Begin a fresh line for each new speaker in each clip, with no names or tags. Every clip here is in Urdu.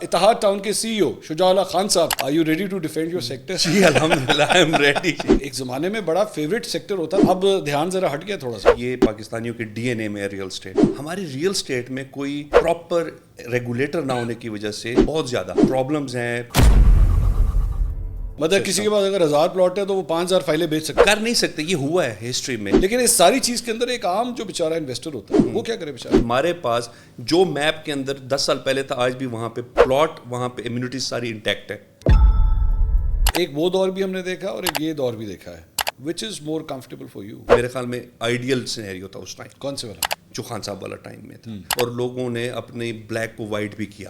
اتحاد ٹاؤن کے سی ای او شجاع Ullah Khan sahab, are you ready to defend your sector?
جی الحمدللہ آئی ایم ریڈی.
ایک زمانے میں بڑا فیوریٹ سیکٹر ہوتا, اب دھیان ذرا ہٹ گیا تھوڑا سا.
یہ پاکستانیوں کے ڈی این اے میں ہے ریئل اسٹیٹ. ہماری ریئل اسٹیٹ میں کوئی پراپر ریگولیٹر نہ ہونے کی وجہ سے بہت زیادہ پرابلمز ہیں.
مطلب کسی کے پاس اگر 1000 پلاٹ ہے تو وہ 5000 فائلیں بیچ سکتے,
کر نہیں سکتے. یہ ہوا ہے ہسٹری میں.
لیکن اس ساری چیز کے اندر ایک عام جو بیچارہ انویسٹر ہوتا ہے وہ کیا کرے بیچارہ؟
ہمارے پاس جو میپ کے اندر 10 سال پہلے تھا, آج بھی وہاں پہ پلاٹ, وہاں پہ امیونٹیز ساری انٹیکٹ ہے.
ایک وہ دور بھی ہم نے دیکھا اور ایک یہ دور بھی دیکھا ہے. Which is more comfortable for you?
میرے خیال میں آئیڈیل سینیریو تھا اس ٹائم.
کون سے والا؟
جو خان صاحب والا ٹائم میں تھا, اور لوگوں نے اپنے بلیک کو وائٹ بھی کیا.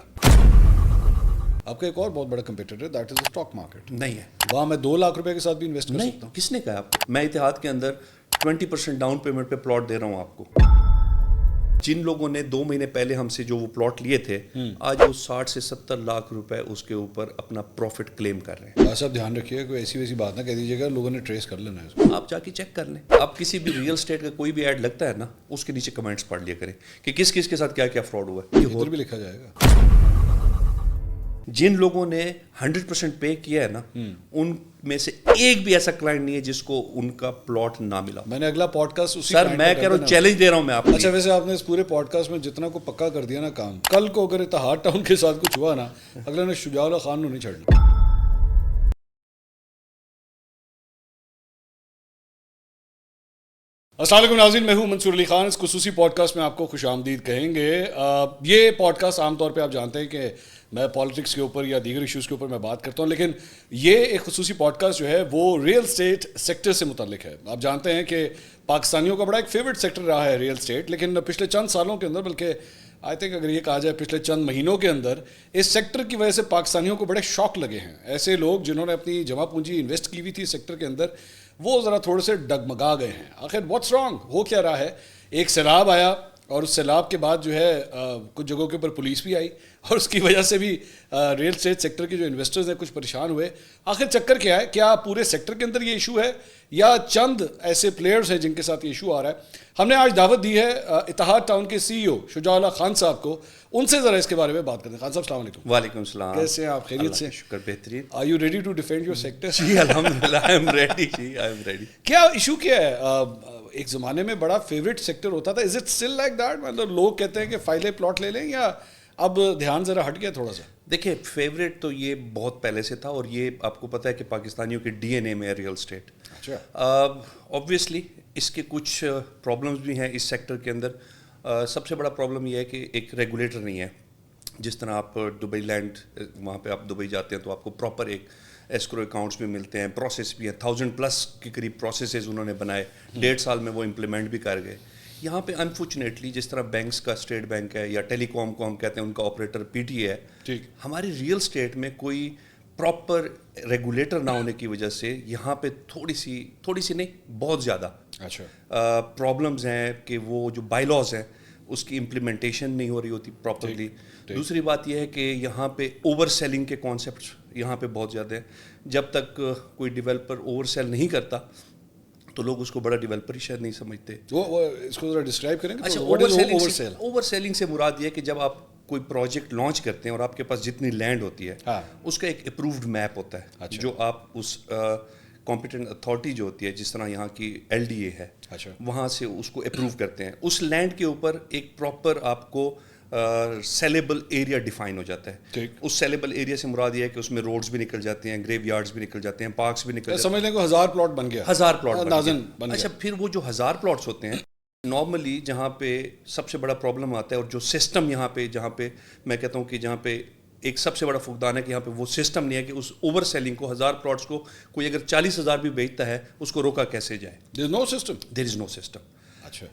آپ کا ایک اور بہت بڑا competitor that is stock market.
نہیں ہے
وہاں میں 2 لاکھ روپے کے ساتھ بھی انویسٹ کر سکتا ہوں.
کس نے کہا آپ کو؟ میں اتحاد کے اندر 20% ڈاؤن پیمنٹ پہ پلاٹ دے رہا ہوں آپ کو. جن لوگوں نے 2 مہینے پہلے ہم سے جو وہ پلاٹ لیے تھے, آج وہ 60 سے 70 لاکھ روپے اس کے اوپر اپنا پروفٹ کلیم کر رہے ہیں.
بس آپ دھیان رکھیے, کوئی ایسی ویسی بات نہ کہہ دیجیے گا, لوگوں نے ٹریس کر لینا ہے اس کو.
آپ جا کے چیک کر لیں. آپ کسی بھی ریئل اسٹیٹ کا کوئی بھی ایڈ لگتا ہے نا, اس کے نیچے کمنٹس پڑھ لیا کریں کہ کس کس کے ساتھ کیا کیا فراڈ ہوا ہے.
ادھر بھی لکھا جائے گا.
جن لوگوں نے 100% پے کیا ہے نا, ان میں سے ایک بھی ایسا کلائنٹ نہیں ہے جس کو ان کا پلاٹ نہ ملا.
میں نے اگلا پوڈ کاسٹ اسی
سر میں کہہ رہا ہوں, چیلنج دے رہا ہوں میں آپ کو.
اچھا ویسے آپ نے اس پورے پوڈ کاسٹ میں جتنا کو پکا کر دیا نا کام, کل کو اگر اتحاد ٹاؤن کے ساتھ کچھ ہوا نا, اگلے نے شجاع اللہ خان نہیں چھڑنا. السلام علیکم ناظرین, میں ہوں منصور علی خان. اس خصوصی پوڈ کاسٹ میں آپ کو خوش آمدید کہیں گے. یہ پوڈ کاسٹ عام طور پہ آپ جانتے ہیں کہ میں پالیٹکس کے اوپر یا دیگر ایشوز کے اوپر میں بات کرتا ہوں, لیکن یہ ایک خصوصی پوڈ کاسٹ جو ہے وہ ریئل اسٹیٹ سیکٹر سے متعلق ہے. آپ جانتے ہیں کہ پاکستانیوں کا بڑا ایک فیوریٹ سیکٹر رہا ہے ریئل اسٹیٹ, لیکن پچھلے چند سالوں کے اندر, بلکہ آئی تھنک اگر یہ کہا جائے پچھلے چند مہینوں کے اندر, اس سیکٹر کی وجہ سے پاکستانیوں کو بڑے شوق لگے ہیں. ایسے لوگ جنہوں نے اپنی جمع پونجی انویسٹ کی ہوئی تھی سیکٹر کے اندر, وہ ذرا تھوڑے سے ڈگمگا گئے ہیں. آخر واٹس رانگ, ہو کیا رہا ہے؟ ایک سیلاب آیا اور اس سیلاب کے بعد جو ہے کچھ جگہوں کے اوپر پولیس بھی آئی, اور اس کی وجہ سے بھی ریئل اسٹیٹ سیکٹر کے جو انویسٹرز ہیں کچھ پریشان ہوئے. آخر چکر کیا ہے؟ کیا پورے سیکٹر کے اندر یہ ایشو ہے یا چند ایسے پلیئرز ہیں جن کے ساتھ یہ ایشو آ رہا ہے؟ ہم نے آج دعوت دی ہے اتحاد ٹاؤن کے سی ای او شجاع اللہ خان صاحب کو, ان سے ذرا اس کے بارے میں بات کرتے ہیں. خان صاحب السلام علیکم.
وعلیکم السلام.
کیسے ہیں آپ؟ خیریت سے؟
شکر, بہترین.
Are you ready to defend your sector?
جی الحمدللہ آئی ایم ریڈی. جی آئی ایم ریڈی.
کیا ایشو کیا ہے؟ ایک زمانے میں بڑا فیوریٹ سیکٹر ہوتا تھا, is it still like that? مطلب لوگ کہتے ہیں کہ فائلے پلاٹ لے لیں, یا اب دھیان ذرا ہٹ گیا تھوڑا سا؟
دیکھیں, فیوریٹ تو یہ بہت پہلے سے تھا, اور یہ آپ کو پتہ ہے کہ پاکستانیوں کے ڈی این اے میں ہے ریئل اسٹیٹ. آبویسلی اس کے کچھ پرابلمس بھی ہیں اس سیکٹر کے اندر. سب سے بڑا پرابلم یہ ہے کہ ایک ریگولیٹر نہیں ہے. جس طرح آپ دبئی لینڈ, وہاں پہ آپ دبئی جاتے ہیں تو آپ کو پراپر ایک ایسکرو اکاؤنٹس بھی ملتے ہیں, پروسیس بھی ہے, 1000+ کے قریب پروسیسز انہوں نے بنائے, 1.5 سال میں وہ امپلیمنٹ بھی کر گئے. یہاں پہ انفارچونیٹلی جس طرح بینکس کا اسٹیٹ بینک ہے یا ٹیلی کام کو ہم کہتے ہیں, ان کا آپریٹر پی ٹی اے ہے, ہماری ریئل اسٹیٹ میں کوئی پراپر ریگولیٹر نہ ہونے کی وجہ سے یہاں پہ تھوڑی سی نہیں, بہت زیادہ پرابلمز ہیں کہ وہ جو بائی لاز ہیں اس کی امپلیمنٹیشن نہیں ہو رہی ہوتی پراپرلی. دوسری بات یہ ہے کہ یہاں پہ اوور سیلنگ کے کانسیپٹس یہاں پہ بہت زیادہ ہیں. جب تک کوئی ڈیولپر اوور سیل نہیں کرتا تو لوگ اس کو بڑا ڈیولپر ہی شاید نہیں سمجھتے.
وہ اس کو ذرا ڈسکرائب کریں گے.
اچھا, اوور سیلنگ سے مراد یہ ہے کہ جب آپ کوئی پروجیکٹ لانچ کرتے ہیں اور آپ کے پاس جتنی لینڈ ہوتی ہے اس کا ایک اپرووڈ میپ ہوتا ہے, جو آپ اس کمپیٹنٹ اتھارٹی جو ہوتی ہے, جس طرح یہاں کی ایل ڈی اے ہے, وہاں سے اس کو اپروو کرتے ہیں. اس لینڈ کے اوپر ایک پراپر آپ کو سیلیبل ایریا ڈیفائن ہو جاتا ہے. اس سیلیبل ایریا سے مراد یہ ہے کہ اس میں روڈز بھی نکل جاتے ہیں, گریو یارڈز بھی نکل جاتے ہیں, پارکس بھی نکل جاتے ہیں.
سمجھ لیں کہ 1000 پلاٹ بن گیا,
1000 پلاٹ بن گیا. اچھا, پھر وہ جو 1000 پلاٹس ہوتے ہیں, نارملی جہاں پہ سب سے بڑا پرابلم آتا ہے, اور جو سسٹم یہاں پہ, جہاں پہ میں کہتا ہوں کہ جہاں پہ ایک سب سے بڑا فقدان ہے کہ یہاں پہ وہ سسٹم نہیں ہے کہ اس اوور سیلنگ کو, 1000 پلاٹس کو کوئی اگر 40,000 بھی بیچتا ہے اس کو روکا کیسے جائے. دیر از نو سسٹم.
اچھا,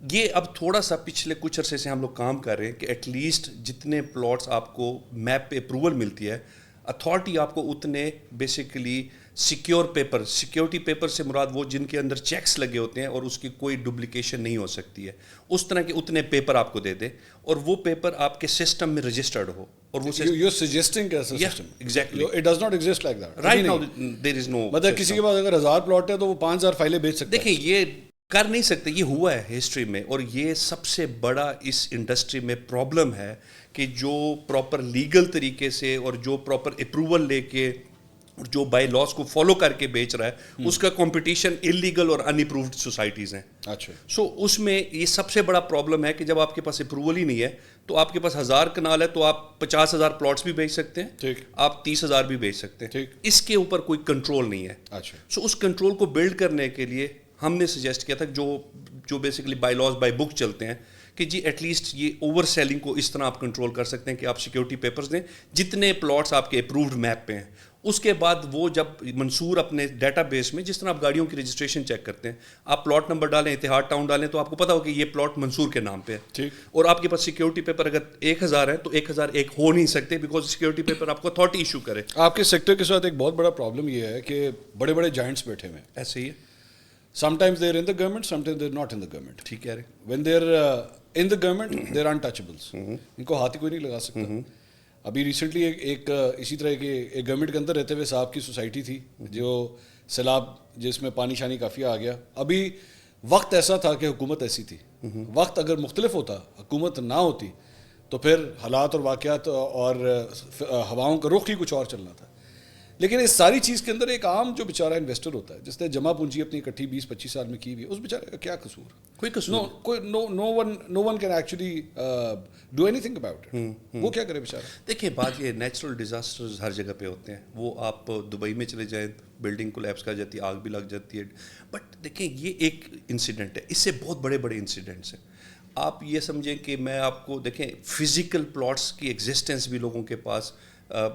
یہ اب تھوڑا سا پچھلے کچھ عرصے سے ہم لوگ کام کر رہے ہیں کہ ایٹ لیسٹ جتنے پلاٹس آپ کو میپ پہ اپروول ملتی ہے, اتھارٹی آپ کو اتنے basically secure paper, security paper سے مراد وہ جن کے اندر چیکس لگے ہوتے ہیں اور اس کی کوئی ڈپلیکیشن نہیں ہو سکتی ہے, اس طرح کے اتنے پیپر آپ کو دے دے, اور وہ پیپر آپ کے سسٹم میں رجسٹرڈ ہو. اور وہ
مطلب کسی کے پاس اگر 1000 پلاٹ ہے تو وہ 5000 فائلیں بیچ سکتے ہیں.
دیکھیں, یہ کر نہیں سکتے. یہ ہوا ہے ہسٹری میں, اور یہ سب سے بڑا اس انڈسٹری میں پرابلم ہے کہ جو پراپر لیگل طریقے سے اور جو پراپر اپروول لے کے اور جو بائی لاس کو فالو کر کے بیچ رہا ہے, اس کا کمپٹیشن انلیگل اور ان اپرووڈ سوسائٹیز ہیں.
اچھا.
سو اس میں یہ سب سے بڑا پرابلم ہے کہ جب آپ کے پاس اپروول ہی نہیں ہے تو آپ کے پاس 1000 کنال ہے تو آپ 50,000 پلاٹس بھی بیچ سکتے ہیں, آپ 30,000 بھی بیچ سکتے ہیں. اس کے اوپر کوئی کنٹرول نہیں ہے.
اچھا.
سو اس کنٹرول کو بلڈ کرنے کے لیے ہم نے سجیسٹ کیا تھا جو بیسیکلی بائی لاز بائی بک چلتے ہیں کہ جی ایٹ لیسٹ یہ اوور سیلنگ کو اس طرح آپ کنٹرول کر سکتے ہیں کہ آپ سیکیورٹی پیپرز دیں جتنے پلاٹس آپ کے اپرووڈ میپ پہ ہیں. اس کے بعد وہ جب منصور اپنے ڈیٹا بیس میں, جس طرح آپ گاڑیوں کی رجسٹریشن چیک کرتے ہیں, آپ پلاٹ نمبر ڈالیں, اتحاد ٹاؤن ڈالیں, تو آپ کو پتا ہو کہ یہ پلاٹ منصور کے نام پہ ہے. اور آپ کے پاس سیکیورٹی پیپر اگر 1000 ہے تو 1001 ہو نہیں سکتے, بیکاز سیکیورٹی پیپر آپ کو اتھارٹی ایشو کرے.
آپ کے سیکٹر کے ساتھ ایک بہت بڑا پرابلم یہ ہے کہ بڑے بڑے جائنٹس بیٹھے ہوئے ہیں.
ایسے ہی ہے.
Sometimes they're in the government, sometimes they're not in the government.
ٹھیک ہے.
When they're in the government, they're untouchables. ان کو ہاتھ ہی کوئی نہیں لگا سکتا. ابھی ریسنٹلی ایک اسی طرح کے ایک گورنمنٹ کے اندر رہتے ہوئے صاحب کی سوسائٹی تھی جو سیلاب, جس میں پانی شانی کافی آ گیا. ابھی وقت ایسا تھا کہ حکومت ایسی تھی. وقت اگر مختلف ہوتا, حکومت نہ ہوتی, تو پھر حالات اور واقعات اور ہواؤں کا رخ ہی کچھ اور چلنا تھا. لیکن اس ساری چیز کے اندر ایک عام جو بیچارہ انویسٹر ہوتا ہے, جس نے جمع پونجی اپنی اکٹھی 20-25 سال میں کی ہوئی, اس بیچارے کا کیا قصور؟
کوئی قصور
no one can actually do anything about it. وہ کیا کرے بیچارہ؟
دیکھیں بات یہ, نیچرل ڈیزاسٹرز ہر جگہ پہ ہوتے ہیں. وہ آپ دبئی میں چلے جائیں, بلڈنگ کولیپس کر جاتی ہے, آگ بھی لگ جاتی ہے. بٹ دیکھیں یہ ایک انسیڈنٹ ہے, اس سے بہت بڑے بڑے انسیڈنٹس ہیں. آپ یہ سمجھیں کہ میں آپ کو دیکھیں فزیکل پلاٹس کی ایگزسٹنس بھی لوگوں کے پاس,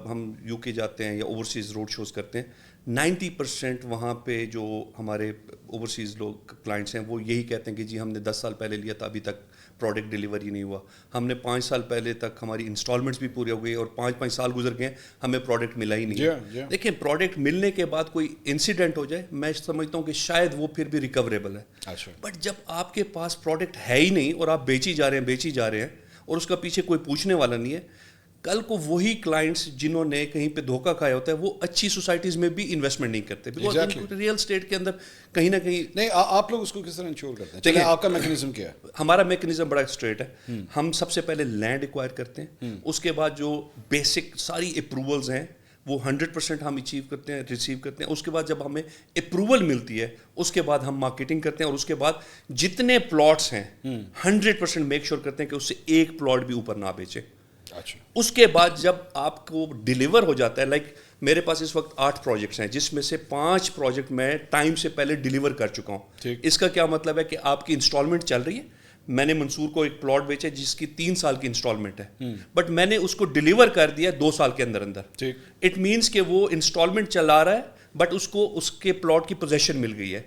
ہم یو کے جاتے ہیں یا اوورسیز روڈ شوز کرتے ہیں, 90% وہاں پہ جو ہمارے اوورسیز لوگ کلائنٹس ہیں وہ یہی کہتے ہیں کہ جی ہم نے 10 سال پہلے لیا تھا, ابھی تک پروڈکٹ ڈیلیوری نہیں ہوا. ہم نے 5 سال پہلے تک ہماری انسٹالمنٹس بھی پورے ہو گئی اور 5 سال گزر گئے, ہمیں پروڈکٹ ملا ہی نہیں. دیکھیں پروڈکٹ ملنے کے بعد کوئی انسیڈنٹ ہو جائے, میں سمجھتا ہوں کہ شاید وہ پھر بھی ریکوریبل ہے. بٹ جب آپ کے پاس پروڈکٹ ہے ہی نہیں اور آپ بیچی جا رہے ہیں اور اس کا پیچھے کوئی پوچھنے والا نہیں ہے, کل کو وہی کلائنٹس جنہوں نے کہیں پہ دھوکہ کھایا ہوتا ہے وہ اچھی سوسائٹیز میں بھی انویسٹمنٹ نہیں کرتے, بیکاز ریئل اسٹیٹ کے اندر کہیں نہ کہیں
نہیں. آپ لوگ اس کو کس طرح انشور کرتے ہیں؟ چلیے آپ کا میکنزم کیا ہے؟
ہمارا میکنزم بڑا اسٹریٹ ہے. ہم سب سے پہلے لینڈ ایکوائر کرتے ہیں, اس کے بعد جو بیسک ساری اپروولز ہیں وہ 100% ہم اچیو کرتے ہیں, ریسیو کرتے ہیں. اس کے بعد جب ہمیں اپروول ملتی ہے اس کے بعد ہم مارکیٹنگ کرتے ہیں, اور اس کے بعد جتنے پلاٹس ہیں 100% میک شیور کرتے ہیں کہ اس سے ایک پلاٹ بھی اوپر نہ بیچے. اس کے بعد جب آپ کو ڈیلیور ہو جاتا ہے, لائک میرے پاس اس وقت 8 پروجیکٹس ہیں جس میں سے 5 پروجیکٹ میں ٹائم سے پہلے ڈیلیور کر چکا ہوں. اس کا کیا مطلب ہے کہ آپ کی انسٹالمنٹ چل رہی ہے. میں نے منصور کو ایک پلاٹ بیچا جس کی 3 سال کی انسٹالمنٹ ہے, بٹ میں نے اس کو ڈیلیور کر دیا 2 سال کے اندر. اٹ مینس کہ وہ انسٹالمنٹ چلا رہا ہے بٹ اس کو اس کے پلاٹ کی پوزیشن مل گئی ہے.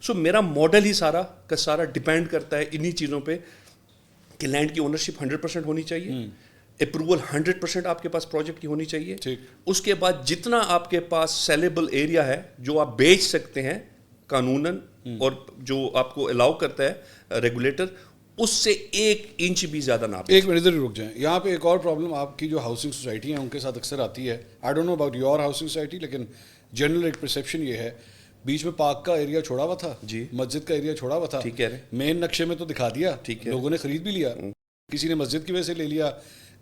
سو میرا ماڈل ہی سارا کا سارا ڈپینڈ کرتا ہے انہی چیزوں پہ کہ لینڈ کی اونرشپ 100% ہونی چاہیے, اپروول 100% آپ کے پاس پروجیکٹ کی ہونی چاہیے. اس کے بعد جتنا آپ کے پاس سیلیبل ایریا ہے جو آپ بیچ سکتے ہیں قانوناً اور جو آپ کو الاؤ کرتا ہے ریگولیٹر, اس سے 1 انچ بھی زیادہ نہ.
ایک منٹ ادھر رک جائیں, یہاں پہ ایک اور پرابلم آپ کی جو ہاؤسنگ سوسائٹی ہیں ان کے ساتھ اکثر آتی ہے. I don't know about your housing society, لیکن جنرل ایک پرسیپشن یہ ہے بیچ میں پارک کا ایریا چھوڑا ہوا تھا, مسجد کا ایریا چھوڑا ہوا تھا, مین نقشے میں تو دکھا دیا, لوگوں نے خرید بھی لیا, کسی نے مسجد کی وجہ سے لے لیا,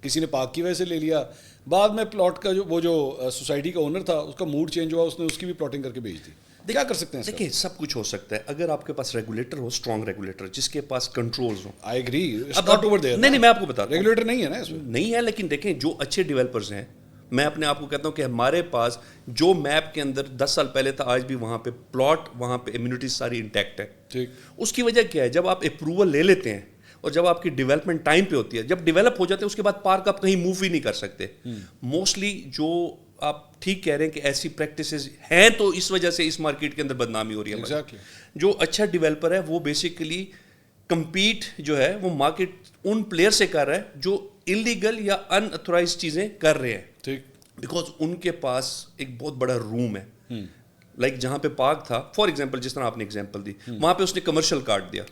کسی نے پارک کی وجہ سے لے لیا. بعد میں پلاٹ کا جو وہ جو سوسائٹی کا اونر تھا اس کا موڈ چینج ہوا, اس نے اس کی بھی پلاٹنگ کر کے بیچ دی. کیا کر سکتے ہیں؟
دیکھیں سب کچھ ہو سکتا ہے اگر آپ کے پاس ریگولیٹر ہو, اسٹرانگ ریگولیٹر جس کے پاس کنٹرولز ہوں.
I agree, it's not over there.
نہیں میں آپ کو بتا رہا ہوں
ریگولیٹر نہیں ہے نا اس میں,
نہیں ہے, لیکن دیکھیں جو اچھے ڈیولپرز ہیں, میں اپنے آپ کو کہتا ہوں کہ ہمارے پاس جو میپ کے اندر 10 سال پہلے تھا آج بھی وہاں پہ پلاٹ, وہاں پہ امیونٹیز ساری انٹیکٹ ہے. اس کی وجہ کیا ہے, جب آپ اپروول لے لیتے ہیں اور جب آپ کی ڈیولپمنٹ ٹائم پہ ہوتی ہے, جب ڈیولپ ہو جاتے ہیں اس کے بعد پارک آپ کہیں موو ہی نہیں کر سکتے. موسٹلی جو آپ ٹھیک کہہ رہے ہیں کہ ایسی پریکٹسز ہیں تو اس وجہ سے اس مارکیٹ کے اندر بدنامی ہو رہی ہے. جو اچھا ڈیولپر ہے وہ بیسیکلی کمپیٹ جو ہے وہ مارکیٹ ان پلیئر سے کر رہا ہے جو انلیگل یا ان اتھورائز چیزیں کر رہے ہیں, بیکاز ان کے پاس ایک بہت بڑا روم ہے. لائک جہاں پہ پارک تھا فار ایگزامپل, جس طرح آپ نے ایگزامپل دی, وہاں پہ اس نے کمرشل کارڈ دیا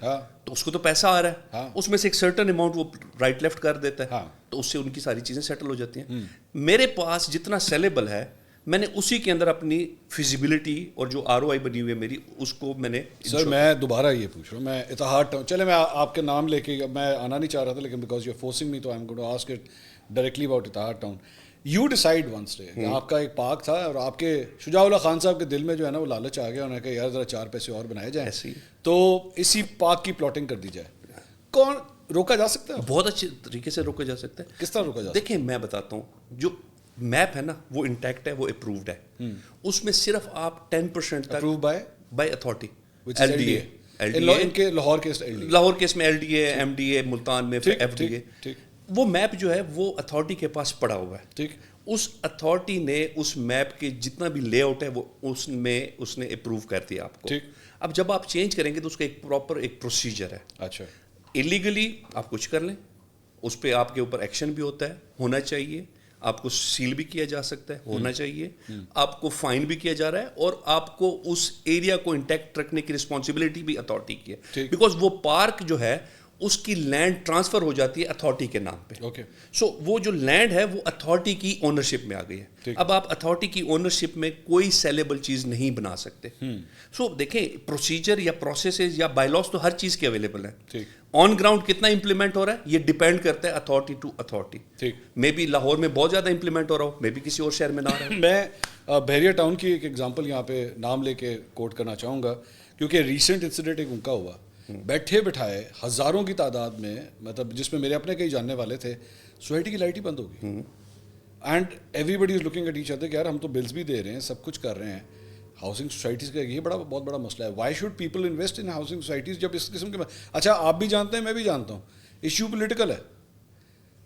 تو اس کو تو پیسہ آ رہا ہے, اس میں سے ایک سرٹن اماؤنٹ وہ رائٹ لیفٹ کر دیتا ہے, تو اس سے ان کی ساری چیزیں سیٹل ہو جاتی ہیں. میرے پاس جتنا سیلیبل ہے میں نے اسی کے اندر اپنی فیزیبلٹی اور جو ROI بنی ہوئی ہے میری اس کو میں نے.
سر میں دوبارہ یہ پوچھ رہا ہوں, میں اتحاد ٹاؤن, چلے میں آپ کے نام لے کے, میں آنا نہیں چاہ رہا تھا لیکن because you are forcing me تو I am going to ask it directly about Ittehad town. You decide once day, آپ کا ایک پارک تھا اور آپ کے شجاع اللہ خان صاحب کے دل میں جو ہے نا وہ لالچ آ گیا, انہوں نے کہا یار ذرا 4 پیسے اور بنائے جائیں تو اسی پارک کی پلاٹنگ کر دی جائے. کون روکا جا سکتا ہے؟
بہت اچھے طریقے سے روکا جا سکتا ہے.
کس طرح روکا جا سکتا ہے؟
دیکھیں میں بتاتا ہوں, جو میپ ہے نا وہ انٹیکٹ ہے, وہ اپرووڈ ہے, اس میں صرف آپ 10% تک
approve
by authority
Lahore
case میں LDA MDA, ملتان میں FDA, وہ میپ جو ہے وہ اتھارٹی کے پاس پڑا ہوا ہے.
ٹھیک,
اس اتھارٹی نے اس میپ کے جتنا بھی لے آؤٹ ہے وہ اس نے اپروو کر دیا آپ کو. اب جب آپ چینج کریں گے تو اس کا ایک پراپر ایک پروسیجر ہے.
اچھا,
ایلیگلی آپ کچھ کر لیں, اس پہ آپ کے اوپر ایکشن بھی ہوتا ہے, ہونا چاہیے, آپ کو سیل بھی کیا جا سکتا ہے, ہونا چاہیے, آپ کو فائن بھی کیا جا رہا ہے, اور آپ کو اس ایریا کو انٹیکٹ رکھنے کی رسپانسبلٹی بھی اتھارٹی کی ہے, بیکاز وہ پارک جو ہے اس کی لینڈ ٹرانسفر ہو جاتی ہے اتھارٹی کے نام پہ. سو وہ جو لینڈ ہے وہ اتھارٹی کی اونرشپ میں آ گئی ہے. اب آپ اتھارٹی کی اونرشپ میں کوئی سیلیبل چیز نہیں بنا سکتے. سو دیکھیں پروسیجر یا پروسیسز یا بائی لاس تو ہر چیز کے اویلیبل ہیں. آن گراؤنڈ کتنا امپلیمنٹ ہو رہا ہے یہ ڈیپینڈ کرتا ہے authority to authority. May be Lahore میں بہت زیادہ امپلیمنٹ ہو رہا ہو, مے بی کسی اور شہر میں نہ رہا ہو.
میں بحریہ ٹاؤن کی ایک ایگزامپل یہاں پہ نام لے کے کوٹ کرنا چاہوں گا, کیونکہ ریسنٹ انسیڈنٹ ایک ان کا ہوا, بیٹھے بٹھائے ہزاروں کی تعداد میں, مطلب جس میں میرے اپنے کئی جاننے والے تھے, سوسائٹی کی لائٹ ہی بند ہو گئی. And everybody is looking at each other کہ یار ہم تو بلز بھی دے رہے ہیں, سب کچھ کر رہے ہیں, ہاؤسنگ سوسائٹیز کا یہ بہت بڑا مسئلہ ہے. Why should people invest in housing societies جب اس قسم کے. اچھا آپ بھی جانتے ہیں, میں بھی جانتا ہوں, ایشو پولیٹیکل ہے.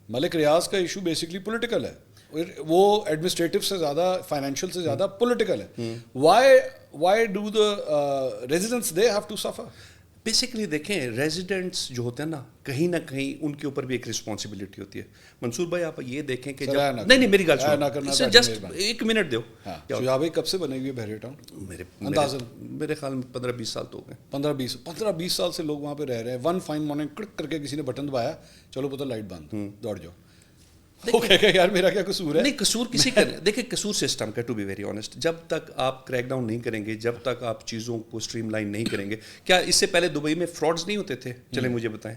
ملک ریاض کا ایشو بیسکلی پولیٹیکل ہے, وہ ایڈمنسٹریٹو سے زیادہ, فائنینشیل سے زیادہ پولیٹیکل ہے. Why do the residents they have to suffer?
Basically دیکھیں ریزیڈنٹس جو ہوتے ہیں نا کہیں نہ کہیں ان کے اوپر بھی ایک رسپانسبلٹی ہوتی ہے. منصور بھائی آپ یہ دیکھیں کہ نہیں میری گل سنو, جسٹ 1 منٹ دو.
شجاع بھائی کب سے بنے ہوئی ہے بحریہ ٹاؤن؟
میرے خیال میں 15-20 سال تو ہو گئے.
15-20 سال سے لوگ وہاں پہ رہ رہے ہیں. ون فائن مارننگ کلک کر کے کسی نے بٹن دبایا, چلو پتہ لائٹ بند, دوڑ جاؤ. یار میرا کیا قصور ہے؟
نہیں قصور کسی کا نہیں. دیکھیں قصور سسٹم کا, ٹو بی ویری آنیسٹ, جب تک آپ کریک ڈاؤن نہیں کریں گے, جب تک آپ چیزوں کو اسٹریم لائن نہیں کریں گے. کیا اس سے پہلے دبئی میں فراڈز نہیں ہوتے تھے؟ چلیں مجھے بتائیں.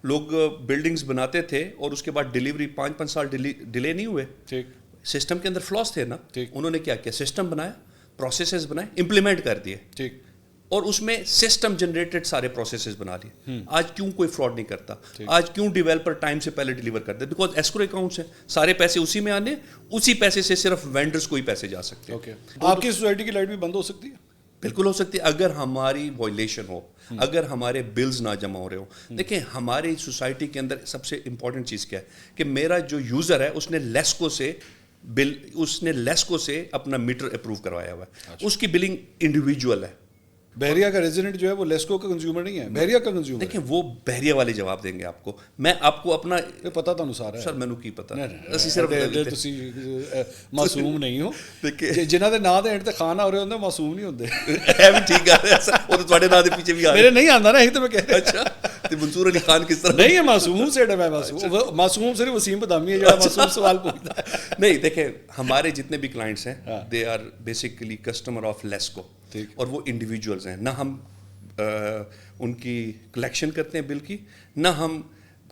لوگ بلڈنگز بناتے تھے اور اس کے بعد ڈلیوری 5 سال ڈیلے نہیں ہوئے. سسٹم کے اندر فلاس تھے نا, انہوں نے کیا کیا, سسٹم بنایا, پروسیسز بنائے, امپلیمنٹ کر دیے, ٹھیک, اور اس میں سسٹم جنریٹڈ سارے پروسیسز بنا لیے. آج کیوں کوئی فراڈ نہیں کرتا؟ آج کیوں ڈیولپر ٹائم سے پہلے ڈیلیور کرتے ہیں؟ بیکاز ایسکرو اکاؤنٹس ہیں, سارے پیسے اسی میں آنے, اسی پیسے سے صرف وینڈرز کو ہی پیسے جا سکتے ہیں.
آپ کی سوسائٹی کی لائٹ بھی بند ہو سکتی ہے؟
بالکل ہو سکتی ہے, اگر ہماری وائلیشن ہو, اگر ہمارے بلز نہ جمع ہو رہے ہوں. دیکھیں ہماری سوسائٹی کے اندر سب سے امپورٹنٹ چیز کیا ہے کہ میرا جو یوزر ہے اس نے لیسکو سے اپنا میٹر اپروو کروایا ہوا ہے, اس کی بلنگ انڈیویجول ہے.
بحریہ کا ریزیڈنٹ جو ہے وہ لیسکو کا کنزیومر نہیں ہے, بحریہ کا کنزیومر.
دیکھیں وہ بحریہ والے جواب دیں گے آپ کو, میں آپ کو اپنا
پتا تو انوسار ہے
سر, مینو کی پتا
معصوم نہیں ہو, جنہاں دے نام دے اینڈ تے خان آ رہے ہوندے معصوم نہیں ہوندے.
اے بھی ٹھیک ہے, وہ تو تواڈے نام دے پیچھے بھی آ
میرے نہیں آندا نا, یہی تو میں کہہ رہا.
اچھا تے منصور علی خان کس طرح
نہیں ہے معصوم سے میں معصوم صرف وسیم بدامی ہے جو معصوم سوال پوچھتا ہے.
نہیں دیکھیں ہمارے جتنے بھی کلائنٹس ہیں they are basically customer of LESCO, اور وہ انڈیویجولز ہیں. نہ ہم ان کی کلیکشن کرتے ہیں بل کی, نہ ہم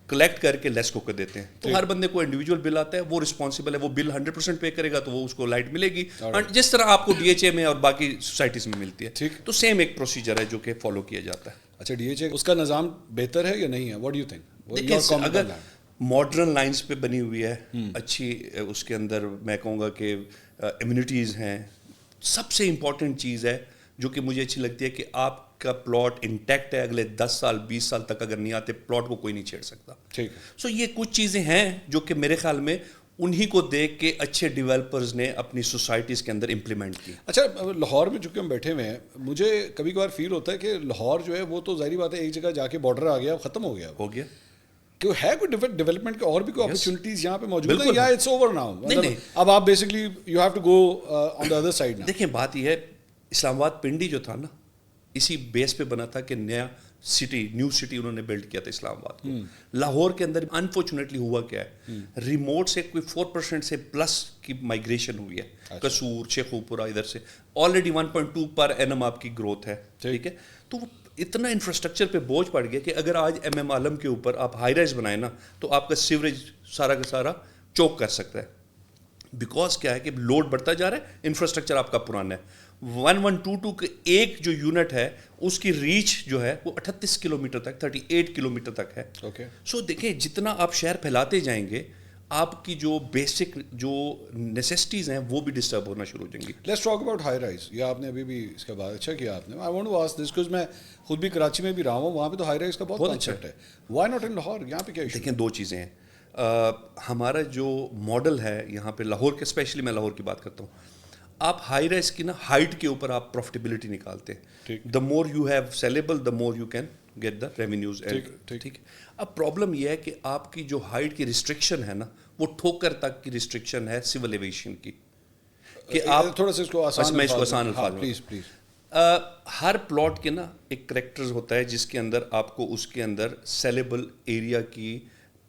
کلیکٹ کر کے لیسکو کو دیتے ہیں. تو ہر بندے کو انڈیویجول بل آتا ہے, وہ رسپانسبل ہے, وہ بل 100% پے کرے گا تو وہ اس کو لائٹ ملے گی, جس طرح آپ کو DHA میں اور باقی سوسائٹیز میں ملتی ہے. تو سیم ایک پروسیجر ہے جو کہ فالو کیا جاتا ہے.
اچھا DHA اس کا نظام بہتر ہے یا نہیں ہے؟ What do you think?
دیکھیں اگر ماڈرن لائنس پہ بنی ہوئی ہے, اچھی اس کے اندر میں کہوں گا کہ امیونٹیز ہیں, سب سے امپورٹنٹ چیز ہے جو کہ مجھے اچھی لگتی ہے کہ آپ کا پلاٹ انٹیکٹ ہے, اگلے 10 سال 20 سال تک اگر نہیں آتے پلاٹ کو کوئی نہیں چھیڑ سکتا. ٹھیک. سو یہ کچھ چیزیں ہیں جو کہ میرے خیال میں انہی کو دیکھ کے اچھے ڈیولپرز نے اپنی سوسائٹیز کے اندر امپلیمنٹ کی.
اچھا لاہور میں چونکہ ہم بیٹھے ہوئے ہیں, مجھے کبھی کبھار فیل ہوتا ہے کہ لاہور جو ہے وہ تو ظاہری بات ہے ایک جگہ جا کے بارڈر آ گیا, ختم ہو گیا کہ ہے کوئی ڈیولپمنٹ کے اور بھی کوئی اپرچونیٹیز یہاں پہ موجود ہیں یا اٹس اوور ناؤ؟ اب آپ basically you have to go on the other side.
دیکھیں بات یہ ہے, اسلام آباد پنڈی جو تھا نا اسی بیس پہ بنا تھا کہ نیا سٹی نیو سٹی انہوں نے بلڈ کیا تھا اسلام آباد کو. لاہور کے اندر انفارچونیٹلی ہوا کیا ہے, ریموٹ سے کوئی 4% سے پلس کی مائگریشن ہوئی ہے, قصور شیخوپورہ ادھر سے آلریڈی 1.2 پر اینم آپ کی گروتھ ہے. ٹھیک ہے, تو اتنا انفراسٹرکچر پہ بوجھ پڑ گیا کہ اگر آج ایم ایم عالم کے اوپر آپ ہائی رائز بنائیں نا تو آپ کا سیوریج سارا کا سارا چوک کر سکتا ہے. بیکاز کیا ہے کہ لوڈ بڑھتا جا رہا ہے, انفراسٹرکچر آپ کا پرانا ہے. 1122 کے ایک جو یونٹ ہے اس کی ریچ جو ہے وہ 38 کلومیٹر تک 38 کلومیٹر تک ہے. سو دیکھیں جتنا آپ شہر پھیلاتے جائیں گے آپ کی جو بیسک جو نیسیسٹیز ہیں وہ بھی ڈسٹرب ہونا شروع ہو جائیں گی.
Let's talk about high rise. یہ آپ نے ابھی بھی اس کے بعد اچھا کیا آپ نے. I want to ask this because میں خود بھی کراچی میں بھی رہا ہوں, وہاں پہ تو ہائی رائز کا بہت کانسیپٹ ہے. Why not in Lahore? یہاں پہ کیا ایشو؟
دیکھیں دو چیزیں ہیں. ہمارا جو ماڈل ہے یہاں پہ لاہور کے, اسپیشلی میں لاہور کی بات کرتا ہوں, آپ ہائی رائز کی نا ہائٹ کے اوپر آپ پروفیٹیبلٹی نکالتے ہیں. The more you have sellable the more you can get the revenues. ٹھیک. اب پرابلم یہ ہے کہ آپ کی جو ہائٹ کی ریسٹرکشن ہے نا وہ ٹھوکر تک کی ریسٹرکشن ہے سول ایویشن کی. کہ آپ
تھوڑا سا اس کو آسان
الفاظ
پلیز
ہر پلاٹ کے نا ایک کریکٹرز ہوتا ہے جس کے اندر آپ کو اس کے اندر سیلیبل ایریا کی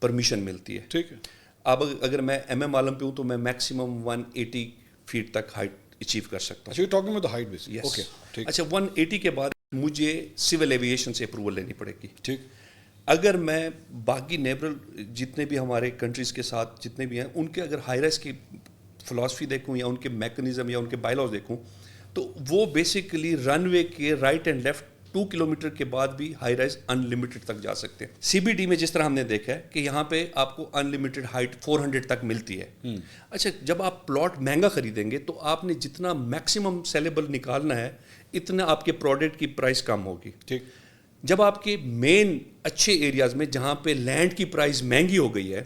پرمیشن ملتی ہے.
ٹھیک ہے.
اب اگر میں ایم ایم عالم پہ ہوں تو میں میکسیمم 180 فیٹ تک ہائٹ اچیو کر سکتا ہوں. اچھا 180 کے بعد مجھے سول ایویشن سے اپروول لینی پڑے گی.
ٹھیک.
اگر میں باقی نیبرل جتنے بھی ہمارے کنٹریز کے ساتھ جتنے بھی ہیں ان کے اگر ہائی رائز کی فلاسفی دیکھوں یا ان کے میکنزم یا ان کے بائی لاز دیکھوں تو وہ بیسیکلی رن وے کے رائٹ اینڈ لیفٹ 2 کلومیٹر کے بعد بھی ہائی رائز ان لمیٹڈ تک جا سکتے ہیں. سی بی ڈی میں جس طرح ہم نے دیکھا ہے کہ یہاں پہ آپ کو ان لمیٹڈ ہائٹ 400 تک ملتی ہے. اچھا جب آپ پلاٹ مہنگا خریدیں گے تو آپ نے جتنا میکسیمم سیلیبل نکالنا ہے اتنا آپ کے پروڈکٹ کی پرائس کم ہوگی.
ٹھیک.
جب آپ کے مین اچھے ایریاز میں جہاں پہ لینڈ کی پرائز مہنگی ہو گئی ہے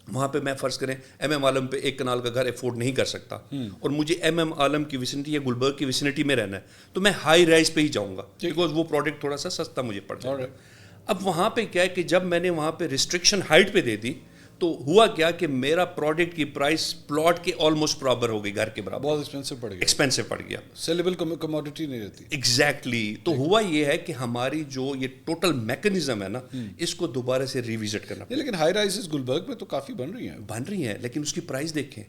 وہاں پہ میں فرض کریں ایم ایم عالم پہ 1 کنال کا گھر افورڈ نہیں کر سکتا اور مجھے ایم ایم عالم کی ویسینٹی یا گلبرگ کی ویسینٹی میں رہنا ہے تو میں ہائی رائز پہ ہی جاؤں گا بیکاز وہ پروڈکٹ تھوڑا سا سستا مجھے پڑ جائے گا. اب وہاں پہ کیا ہے کہ جب میں نے وہاں پہ ریسٹرکشن ہائٹ پہ دے دی تو ہوا کیا کہ میرا پروڈکٹ کی پرائس پلاٹ کے آلموسٹ برابر ہو گئی, گھر کے برابر.
بہت ایکسپینسو
پڑ گیا.
سیلیبل کموڈٹی نہیں رہتی.
ایگزیکٹلی. تو ہوا یہ ہے کہ ہماری جو یہ ٹوٹل میکنزم ہے نا اس کو دوبارہ سے ریوزٹ کرنا.
لیکن ہائی رائزز گلبرگ میں تو کافی بن رہی ہیں
لیکن اس کی پرائس دیکھیں.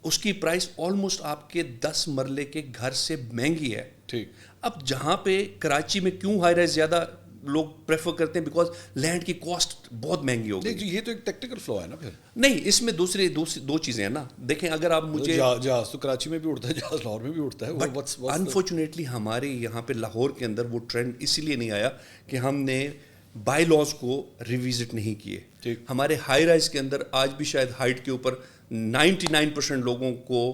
اس کی پرائس آلموسٹ آپ کے 10 مرلے کے گھر سے مہنگی ہے.
ٹھیک.
اب جہاں پہ کراچی میں کیوں ہائی رائز زیادہ لوگ پریفر کرتے ہیں بیکاز لینڈ کی کاسٹ بہت مہنگی ہو گئی.
یہ تو ایک ٹیکٹیکل فلو ہے نا. پھر
نہیں, اس میں دو چیزیں ہیں نا. دیکھیں اگر آپ مجھے
جہاز تو کراچی میں بھی اڑتا ہے, جہاز لاہور میں بھی اڑتا ہے,
بٹ انفارچونیٹلی ہمارے یہاں پہ لاہور کے اندر وہ ٹرینڈ اسی لیے نہیں آیا کہ ہم نے بائی لاز کو ریوزٹ نہیں کیے. ہمارے ہائی رائز کے اندر آج بھی شاید ہائٹ کے اوپر 99% لوگوں کو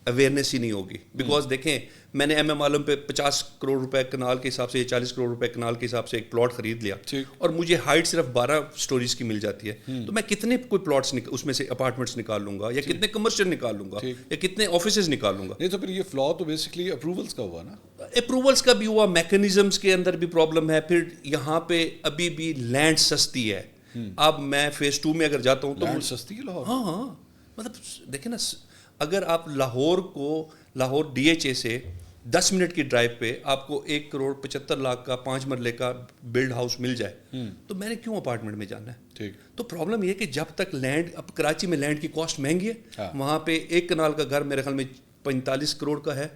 اویئرنیس ہی نہیں ہوگی. بیکاز دیکھیں میں نے ایم ایم عالم پہ 50 کروڑ روپے کنال کے حساب سے یا 40 کروڑ روپے کنال کے حساب سے ایک پلاٹ خرید لیا اور مجھے ہائٹ صرف 12 سٹوریز کی مل جاتی ہے. تو میں کتنے کوئی پلاٹس اس میں سے اپارٹمنٹس نکال لوں گا یا کتنے کمرشل نکال لوں گا یا کتنے آفیسز نکال لوں گا.
نہیں تو پھر یہ فلا تو بیسکلی اپروولس کا ہوا نا.
اپروولس کا بھی ہوا, میکنزمس کے اندر بھی پرابلم ہے. پھر یہاں پہ ابھی بھی لینڈ سستی ہے. اب میں فیز 2 میں اگر جاتا ہوں تو
لینڈ سستی ہے لاہور.
ہاں مطلب دیکھیں نا, اگر آپ لاہور ڈی ایچ اے سے 10 منٹ کی ڈرائیو پہ آپ کو 1 کروڑ 75 لاکھ کا 5 مرلے کا بلڈ ہاؤس مل جائے تو میں نے کیوں اپارٹمنٹ میں جانا ہے.
ٹھیک.
تو پرابلم یہ کہ جب تک لینڈ, اب کراچی میں لینڈ کی کاسٹ مہنگی ہے, وہاں پہ 1 کنال کا گھر میرے خیال میں 45 کروڑ کا ہے.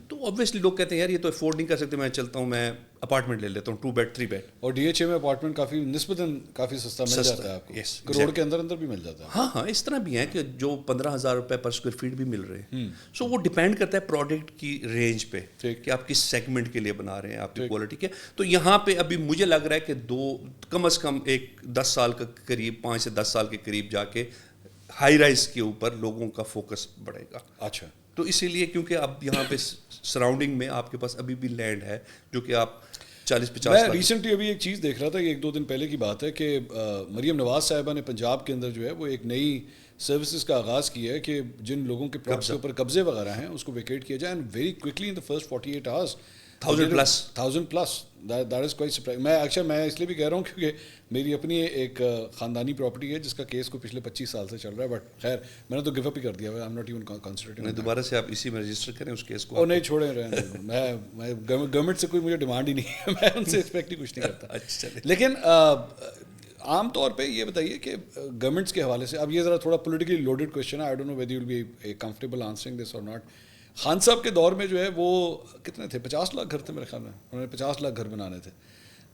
تو آبویسلی لوگ کہتے ہیں یار یہ تو افورڈ نہیں کر سکتے, میں چلتا ہوں میں اپارٹمنٹ لے لیتا ہوں 2 بیڈ 3 بیڈ.
اور ڈی ایچ اے میں اپارٹمنٹ کافی نسبتاً کافی سستا مل جاتا ہے آپ کو. کروڑ کے اندر بھی مل جاتا ہے.
ہاں اس طرح بھی ہیں کہ جو 15,000 روپے پر اسکوائر فیٹ بھی مل رہے ہیں. سو وہ ڈپینڈ کرتا ہے پروڈکٹ کی رینج پہ کہ آپ کس سیگمنٹ کے لیے بنا رہے ہیں, آپ کی کوالٹی کے. تو یہاں پہ ابھی مجھے لگ رہا ہے کہ کم از کم ایک 10 سال کا قریب 5 سے 10 سال کے قریب جا کے ہائی رائز کے اوپر لوگوں کا فوکس بڑھے گا.
اچھا.
تو اسی لیے کیونکہ اب یہاں پہ سراؤنڈنگ میں آپ کے پاس ابھی بھی لینڈ ہے جو کہ آپ 40-50.
میں ریسنٹلی ابھی ایک چیز دیکھ رہا تھا, 1-2 دن پہلے کی بات ہے, کہ مریم نواز صاحبہ نے پنجاب کے اندر جو ہے وہ ایک نئی سروسز کا آغاز کیا ہے کہ جن لوگوں کے پلاٹس کے اوپر قبضے وغیرہ ہیں اس کو ویکیٹ کیا جائے, and very quickly in the first 48 hours
$1,000+.
That is quite surprising. میں اس لیے بھی کہہ رہا ہوں کیونکہ میری اپنی ایک خاندانی پراپرٹی ہے جس کا کیس کو پچھلے 25 سال سے چل رہا ہے, بٹ خیر میں نے تو گیو اپ ہی کر دیا. I am not even concentrating.
دوبارہ سے آپ اسی میں رجسٹر کریں اس کیس کو.
اور نہیں چھوڑیں رہے, میں گورنمنٹ سے کوئی مجھے ڈیمانڈ ہی نہیں ہے, میں ان سے ایکسپیکٹ ہی کچھ نہیں کرتا.
اچھا,
لیکن عام طور پہ یہ بتائیے کہ گورنمنٹس کے حوالے سے, اب یہ ذرا تھوڑا پولیٹیکلی لوڈیڈ کویشچن ہے, I don't know whether you will be comfortable answering this or not. Khan صاحب کے دور میں جو ہے وہ کتنے تھے, 50 لاکھ گھر تھے میرے خیال میں, انہوں نے 50 لاکھ گھر بنانے تھے.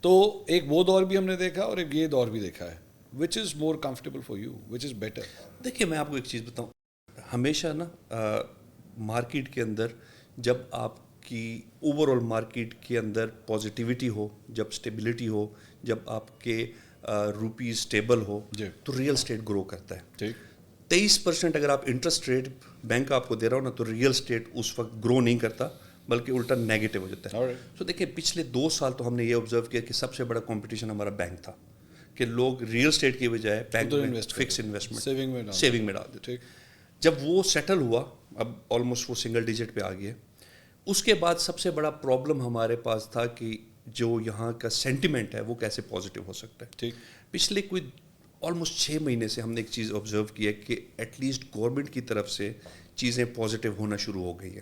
تو ایک وہ دور بھی ہم نے دیکھا اور ایک یہ دور بھی دیکھا ہے. Which is more comfortable for you, which is better?
دیکھیے میں آپ کو ایک چیز بتاؤں, ہمیشہ نا مارکیٹ کے اندر جب آپ کی اوور آل مارکیٹ کے اندر پازیٹیوٹی ہو, جب اسٹیبلٹی ہو, جب آپ کے روپی اسٹیبل ہو, تو ریئل اسٹیٹ گرو کرتا ہے.
ٹھیک,
23% اگر آپ انٹرسٹ ریٹ بینک آپ کو دے رہا ہو نا, تو ریئل اسٹیٹ اس وقت گرو نہیں کرتا بلکہ الٹا نیگیٹو ہو جاتا ہے. تو دیکھیں پچھلے 2 سال تو ہم نے یہ آبزرو کیا کہ سب سے بڑا کمپٹیشن ہمارا بینک تھا, کہ لوگ ریئل اسٹیٹ کی بجائے بینک میں فکس انویسٹمنٹ سیونگ میں ڈال دیتے. جب وہ سیٹل ہوا, اب آلموسٹ وہ سنگل ڈیجٹ پہ آ گیا, اس کے بعد سب سے بڑا پرابلم ہمارے پاس تھا کہ جو یہاں کا سینٹیمنٹ ہے وہ کیسے پازیٹیو ہو سکتا ہے.
ٹھیک,
پچھلے کوئی آلموسٹ 6 مہینے سے ہم نے ایک چیز آبزرو کی ہے کہ ایٹ لیسٹ گورنمنٹ کی طرف سے چیزیں پازیٹیو ہونا شروع ہو گئی ہیں.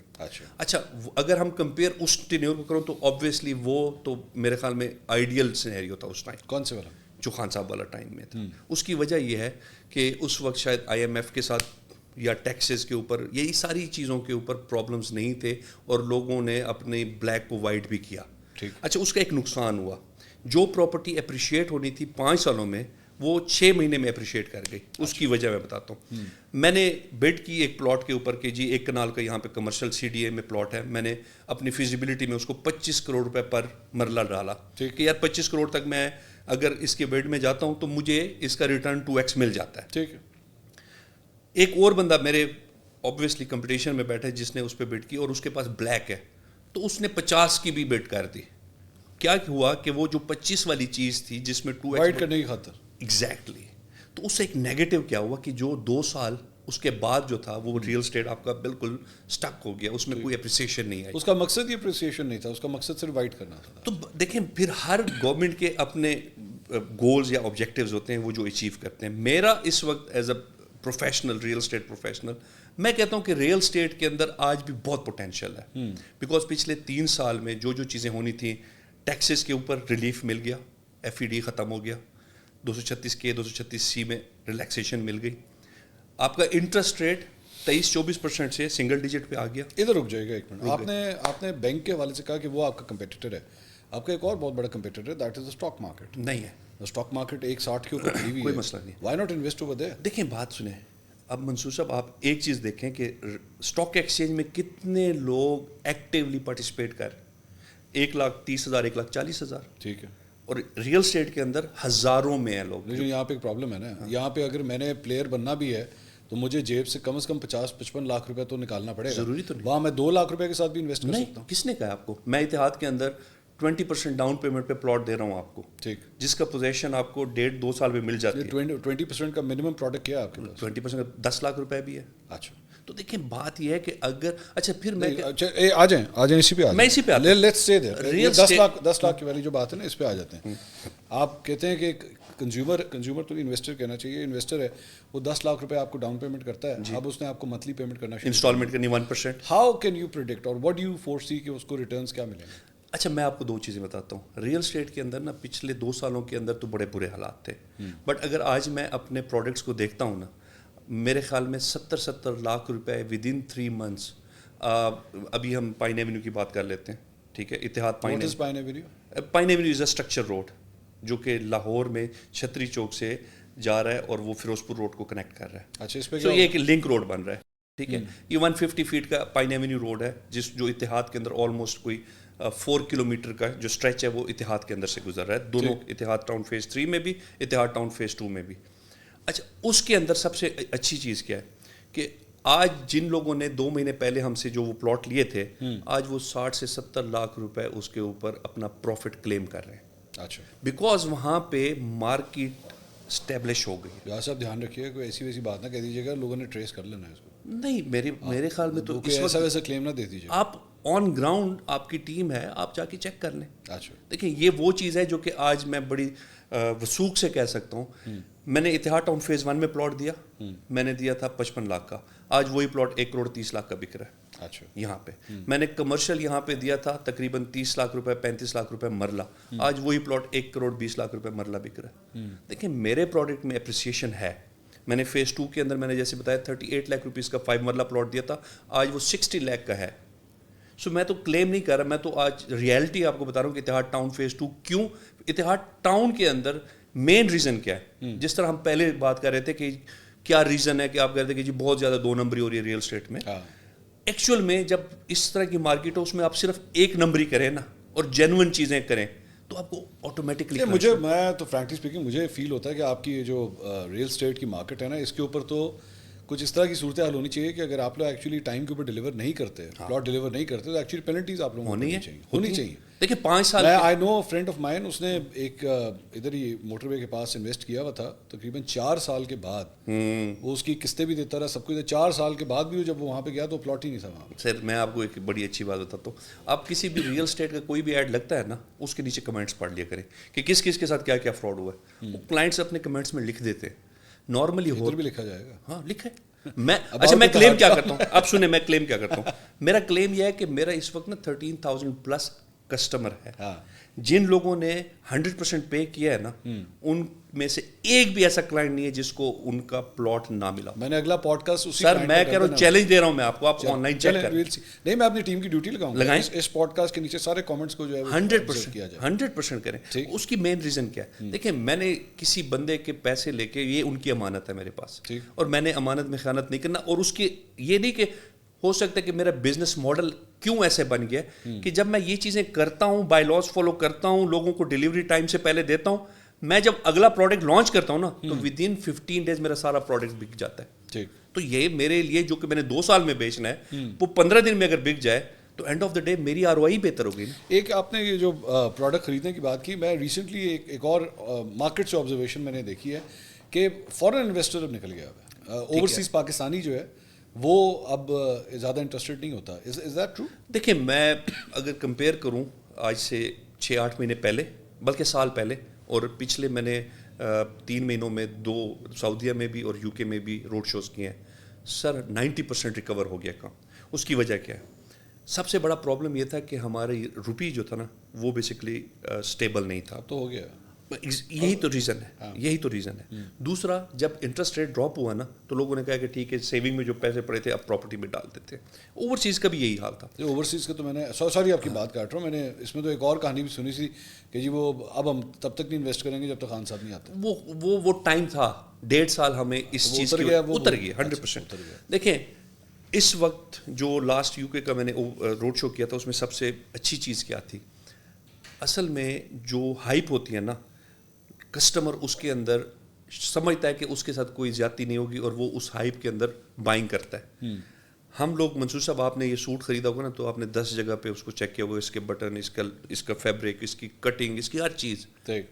اچھا اگر ہم کمپیئر اس ٹینیور کو کروں تو آبویسلی وہ تو میرے خیال میں آئیڈیل سینیریو تھا اس ٹائم.
کون سے والا؟
جو خان صاحب والا ٹائم میں تھا. اس کی وجہ یہ ہے کہ اس وقت شاید IMF کے ساتھ یا ٹیکسز کے اوپر, یہی ساری چیزوں کے اوپر پرابلمس نہیں تھے, اور لوگوں نے اپنے بلیک کو وائٹ بھی کیا. اچھا اس کا ایک نقصان ہوا, جو پراپرٹی اپریشیٹ ہونی تھی 5 سالوں میں وہ 6 مہینے میں اپریشیٹ کر گئی. اس کی وجہ میں بتاتا ہوں. میں نے بیڈ کی ایک پلاٹ کے اوپر کہ جی 1 کنال کا یہاں پہ کمرشل CDA میں پلاٹ ہے, میں نے اپنی فیزیبلٹی میں اس کو 25 کروڑ روپے پر مرلہ ڈالا کہ یار 25 کروڑ تک میں اگر اس کے بیڈ میں جاتا ہوں تو مجھے اس کا ریٹرن 2x مل جاتا ہے.
ٹھیک ہے.
ایک اور بندہ میرے آبویسلی کمپٹیشن میں بیٹھا جس نے اس پہ بیڈ کی, اور اس کے پاس بلیک ہے, تو اس نے 50 کی بھی بیڈ کر دی. کیا ہوا کہ وہ جو 25 والی چیز تھی جس میں 2x
وائٹ کرنے کی خاطر,
ایگزیکٹلی, تو اس سے ایک نیگیٹو کیا ہوا کہ جو 2 سال اس کے بعد جو تھا وہ ریئل اسٹیٹ آپ کا بالکل سٹک ہو گیا, اس میں کوئی اپریسیشن نہیں آئی.
اس کا مقصد یہ اپریسیشن نہیں تھا, اس کا مقصد صرف وائٹ کرنا تھا.
تو دیکھیں پھر ہر گورنمنٹ کے اپنے گولز یا آبجیکٹیوز ہوتے ہیں وہ جو اچیو کرتے ہیں. میرا اس وقت as a professional, real estate professional, میں کہتا ہوں کہ ریئل اسٹیٹ کے اندر آج بھی بہت پوٹینشیل ہے. بیکاز پچھلے 3 سال میں جو چیزیں ہونی تھیں, ٹیکسز کے اوپر ریلیف مل گیا, FED ختم ہو گیا, 236K 236C میں ریلیکسیشن مل گئی, آپ کا انٹرسٹ ریٹ 23-24% سے سنگل ڈیجٹ پہ آ گیا.
ادھر رک جائے گا ایک منٹ. آپ نے بینک کے حوالے سے کہا کہ وہ آپ کا کمپیٹیٹر ہے. آپ کا ایک اور بہت بڑا کمپیٹیٹر ہے, that is the stock market.
نہیں ہے,
اسٹاک مارکیٹ 160 کے اوپر کھڑی ہوئی ہے,
کوئی مسئلہ نہیں.
Why not invest over there?
دیکھیں بات سنیں, اب منصور صاحب آپ ایک چیز دیکھیں کہ اسٹاک ایکسچینج میں کتنے لوگ ایکٹیولی پارٹیسپیٹ کر, 1,30,000 1,40,000.
ٹھیک ہے.
اور ریئل اسٹیٹ کے اندر ہزاروں میں ہیں لوگ.
لیکن یہاں پہ ایک پرابلم ہے نا, یہاں پہ اگر میں نے پلیئر بننا بھی ہے تو مجھے جیب سے کم از کم 50-55 لاکھ روپے تو نکالنا پڑے گا.
ضروری تو نہیں,
وہاں میں 2 لاکھ روپے کے ساتھ بھی انویسٹ کر سکتا ہوں.
کس نے کہا آپ کو؟ میں اتحاد کے اندر 20% ڈاؤن پیمنٹ پہ پلاٹ دے رہا ہوں آپ کو,
ٹھیک,
جس کا پوزیشن آپ کو 1.5-2 سال میں مل جاتی ہے.
20% کا منیمم پروڈکٹ کیا ہے آپ کے پاس؟
20% 10 لاکھ روپے بھی ہے.
اچھا,
تو دیکھیں بات یہ ہے کہ اگر اچھا پھر میں
آ جائیں اسی پہ,
میں اسی پہ
لیٹس سے 10 لاکھ کی والی جو بات ہے نا, اس پہ آ جاتے ہیں. آپ کہتے ہیں کہ کنزیومر تو انویسٹر کہنا چاہیے, انویسٹر ہے وہ 10 لاکھ روپے آپ کو ڈاؤن پیمنٹ کرتا ہے, اب اس نے آپ کو منتھلی پیمنٹ کرنا شروع,
انسٹالمنٹ کرنی 1%.
ہاؤ کین یو پریڈکٹ اور واٹ ڈو یو فور سی کہ اس کو ریٹرنس کیا ملیں گے؟
اچھا میں آپ کو 2 چیزیں بتاتا ہوں. ریئل اسٹیٹ کے اندر نا پچھلے 2 سالوں کے اندر تو بڑے برے حالات تھے, بٹ اگر آج میں اپنے پروڈکٹس کو دیکھتا ہوں نا, میرے خیال میں 70 لاکھ روپے ود ان 3 months. ابھی ہم پائن ایونیو کی بات کر لیتے ہیں, ٹھیک ہے, اتحاد pine avenue is a structure road جو کہ لاہور میں چھتری چوک سے جا رہا ہے اور وہ فیروزپور روڈ کو کنیکٹ کر رہا ہے.
اچھا, اس پہ
یہ ایک لنک روڈ بن رہا ہے, ٹھیک ہے. یہ 150 فیٹ کا پائن ایونیو روڈ ہے جو اتحاد کے اندر آلموسٹ کوئی 4 کلومیٹر کا جو اسٹریچ ہے وہ اتحاد کے اندر سے گزر رہا ہے, دونوں اتحاد ٹاؤن فیز 3 میں بھی, اتحاد ٹاؤن فیز 2 میں بھی. اچھا اس کے اندر سب سے اچھی چیز کیا ہے کہ آج جن لوگوں نے 2 مہینے پہلے ہم سے جو وہ پلاٹ لیے تھے, آج وہ 60 سے 70 لاکھ روپے اس کے اوپر اپنا پروفٹ کلیم کر رہے ہیں.
اچھا,
بیکاز وہاں پہ مارکیٹ اسٹیبلش ہو گئی.
یار صاحب دھیان رکھیے, کوئی ایسی ویسی بات نہ کہہ دیجیے گا, لوگوں نے ٹریس کر لینا ہے اس کو.
نہیں, میرے خیال میں تو
ایسا ویسا کلیم نہ دے دیجیے.
آپ آن گراؤنڈ آپ کی ٹیم ہے, آپ جا کے چیک کر لیں.
اچھا
دیکھیں یہ وہ چیز ہے جو کہ آج میں بڑی وثوق سے کہہ سکتا ہوں. میں نے اتحاد ٹاؤن فیز 1 میں پلاٹ دیا, میں نے دیا تھا 55 لاکھ کا, آج وہی پلاٹ 1 کروڑ 30 لاکھ کا بک رہا ہے.
اچھا
یہاں پہ میں نے کمرشل یہاں پہ دیا تھا تقریباً 30 لاکھ روپے 35 لاکھ روپے مرلہ, آج وہی پلاٹ 1 کروڑ 20 لاکھ روپے مرلہ بک رہا ہے. دیکھیں میرے پروڈکٹ میں اپریسیشن ہے. میں نے فیز 2 کے اندر میں نے جیسے بتایا 38 لاکھ روپیز کا 5 مرلہ پلاٹ دیا تھا, آج وہ 60 لاکھ کا ہے. سو میں تو کلیم نہیں کر رہا, میں تو آج ریئلٹی آپ کو بتا رہا ہوں کہ اتحاد ٹاؤن فیز 2 کیوں, اتحاد ٹاؤن کے اندر مین ریزن کیا ہے. جس طرح ہم پہلے بات کر رہے تھے کہ کیا ریزن ہے کہ آپ کہہ رہے تھے کہ جی بہت زیادہ 2 نمبری ہو رہی ہے ریئل اسٹیٹ میں. ایکچوئل میں جب اس طرح کی مارکیٹ ہو اس میں آپ صرف 1 نمبری کریں نا اور جینوئن چیزیں کریں تو آپ کو آٹومیٹکلی.
میں تو فرینکلی اسپیکنگ مجھے فیل ہوتا ہے کہ آپ کی جو ریئل اسٹیٹ کی مارکیٹ ہے نا, اس کے اوپر تو کچھ اس طرح کی صورتحال ہونی چاہیے کہ اگر آپ لوگ ایکچولی ٹائم کے اوپر ڈلیور نہیں کرتے, پلاٹ ڈلیور نہیں کرتے, تو ایکچولی پینلٹیز آپ لوگوں کو ہونی چاہیے.
دیکھیے 5 سال
آئی نو فرینڈ آف مائن, اس نے ایک ادھر ہی موٹر وے کے پاس انویسٹ کیا ہوا تھا, تقریباً 4 سال کے بعد وہ اس کی قسطیں بھی دیتا رہا, سب کچھ 4 سال کے بعد بھی جب وہ وہاں پہ گیا تو پلاٹ ہی نہیں تھا وہاں پہ.
سر میں آپ کو ایک بڑی اچھی بات بتاتا ہوں, آپ کسی بھی ریئل اسٹیٹ کا کوئی بھی ایڈ لگتا ہے نا اس کے نیچے کمنٹس پڑھ لیا کریں کہ کس کس کے ساتھ کیا کیا فراڈ ہوا ہے. وہ کلائنٹس اپنے کمنٹس میں لکھ دیتے ہیں, نارملی
بھی لکھا جائے گا.
ہاں لکھے. اچھا میں کلیم کیا کرتا ہوں, آپ سنیں میں کلیم کیا کرتا ہوں. میرا کلیم یہ ہے کہ میرا اس وقت نا 13,000+ کسٹمر ہے. جن لوگوں نے 100% پے کیا ہے نا ان میں سے ایک بھی ایسا کلائنٹ نہیں ہے جس کو ان کا پلاٹ نہ ملا.
میں نے اگلا پوڈ کاسٹ
سر میں کہہ رہا ہوں چیلنج دے رہا ہوں میں آپ کو, آپ آن لائن چیک کریں.
نہیں میں اپنی ٹیم کی ڈیوٹی لگاؤں, اس پوڈ کاسٹ کے نیچے سارے کامنٹس کو جو ہے
100% کریں. اس کی مین ریزن کیا ہے, دیکھیں میں نے کسی بندے کے پیسے لے کے, یہ ان کی امانت ہے میرے پاس, اور میں نے امانت میں خیانت نہیں کرنا. اور اس کی یہ نہیں کہ ہو سکتا ہے کہ میرا بزنس ماڈل کیوں ایسے بن گیا کہ جب میں یہ چیزیں کرتا ہوں, بائی لاز فالو کرتا ہوں, لوگوں کو ڈیلیوری ٹائم سے پہلے دیتا ہوں, میں جب اگلا پروڈکٹ لانچ کرتا ہوں نا تو ود ان 15 days میرا سارا پروڈکٹ بک جاتا ہے. تو یہ میرے لیے جو کہ میں نے 2 سال میں بیچنا ہے وہ 15 دن میں اگر بک جائے تو اینڈ آف دا ڈے میری ROI بہتر ہوگی.
ایک آپ نے یہ جو پروڈکٹ خریدنے کی بات کی, میں ریسنٹلی ایک اور مارکیٹ سے آبزرویشن میں نے دیکھی ہے کہ فورن انویسٹر اب نکل گیا ہے, اوورسیز پاکستانی جو ہے وہ اب زیادہ انٹرسٹڈ نہیں ہوتا. Is that true?
دیکھیں میں اگر کمپیئر کروں آج سے 6-8 مہینے پہلے, بلکہ سال پہلے, اور پچھلے میں نے 3 مہینوں میں 2 سعودیہ میں بھی اور UK میں بھی روڈ شوز کیے ہیں, سر 90% ریکور ہو گیا کام. اس کی وجہ کیا ہے؟ سب سے بڑا پرابلم یہ تھا کہ ہمارے روپی جو تھا نا وہ بیسکلی اسٹیبل نہیں تھا.
تو ہو گیا,
یہی تو ریزن ہے, یہی تو ریزن ہے. دوسرا جب انٹرسٹ ریٹ ڈراپ ہوا نا تو لوگوں نے کہا کہ ٹھیک ہے سیونگ میں جو پیسے پڑے تھے اب پراپرٹی میں ڈال دیتے. اوورسیز کا بھی یہی حال تھا.
اوورسیز کا تو میں نے سوری آپ کی بات کاٹ رہا ہوں, میں نے اس میں تو ایک اور کہانی بھی سنی تھی کہ جی وہ اب ہم تب تک نہیں انویسٹ کریں گے جب تک خان صاحب نہیں آتے.
وہ ٹائم تھا 1.5 سال ہمیں اس چیز کی اتر گئی 100%. دیکھیں اس وقت جو لاسٹ UK کا میں نے روڈ شو کیا تھا اس میں سب سے اچھی چیز کیا تھی, اصل میں جو ہائپ ہوتی ہے نا کسٹمر اس کے اندر سمجھتا ہے کہ اس کے ساتھ کوئی زیادتی نہیں ہوگی اور وہ اس ہائپ کے اندر بائنگ کرتا ہے. ہم لوگ منصور صاحب آپ نے یہ سوٹ خریدا ہوگا نا تو آپ نے 10 جگہ پہ اس کو چیک کیا ہوگا, اس کے بٹن, اس کا فیبرک, اس کی کٹنگ, اس کی ہر چیز.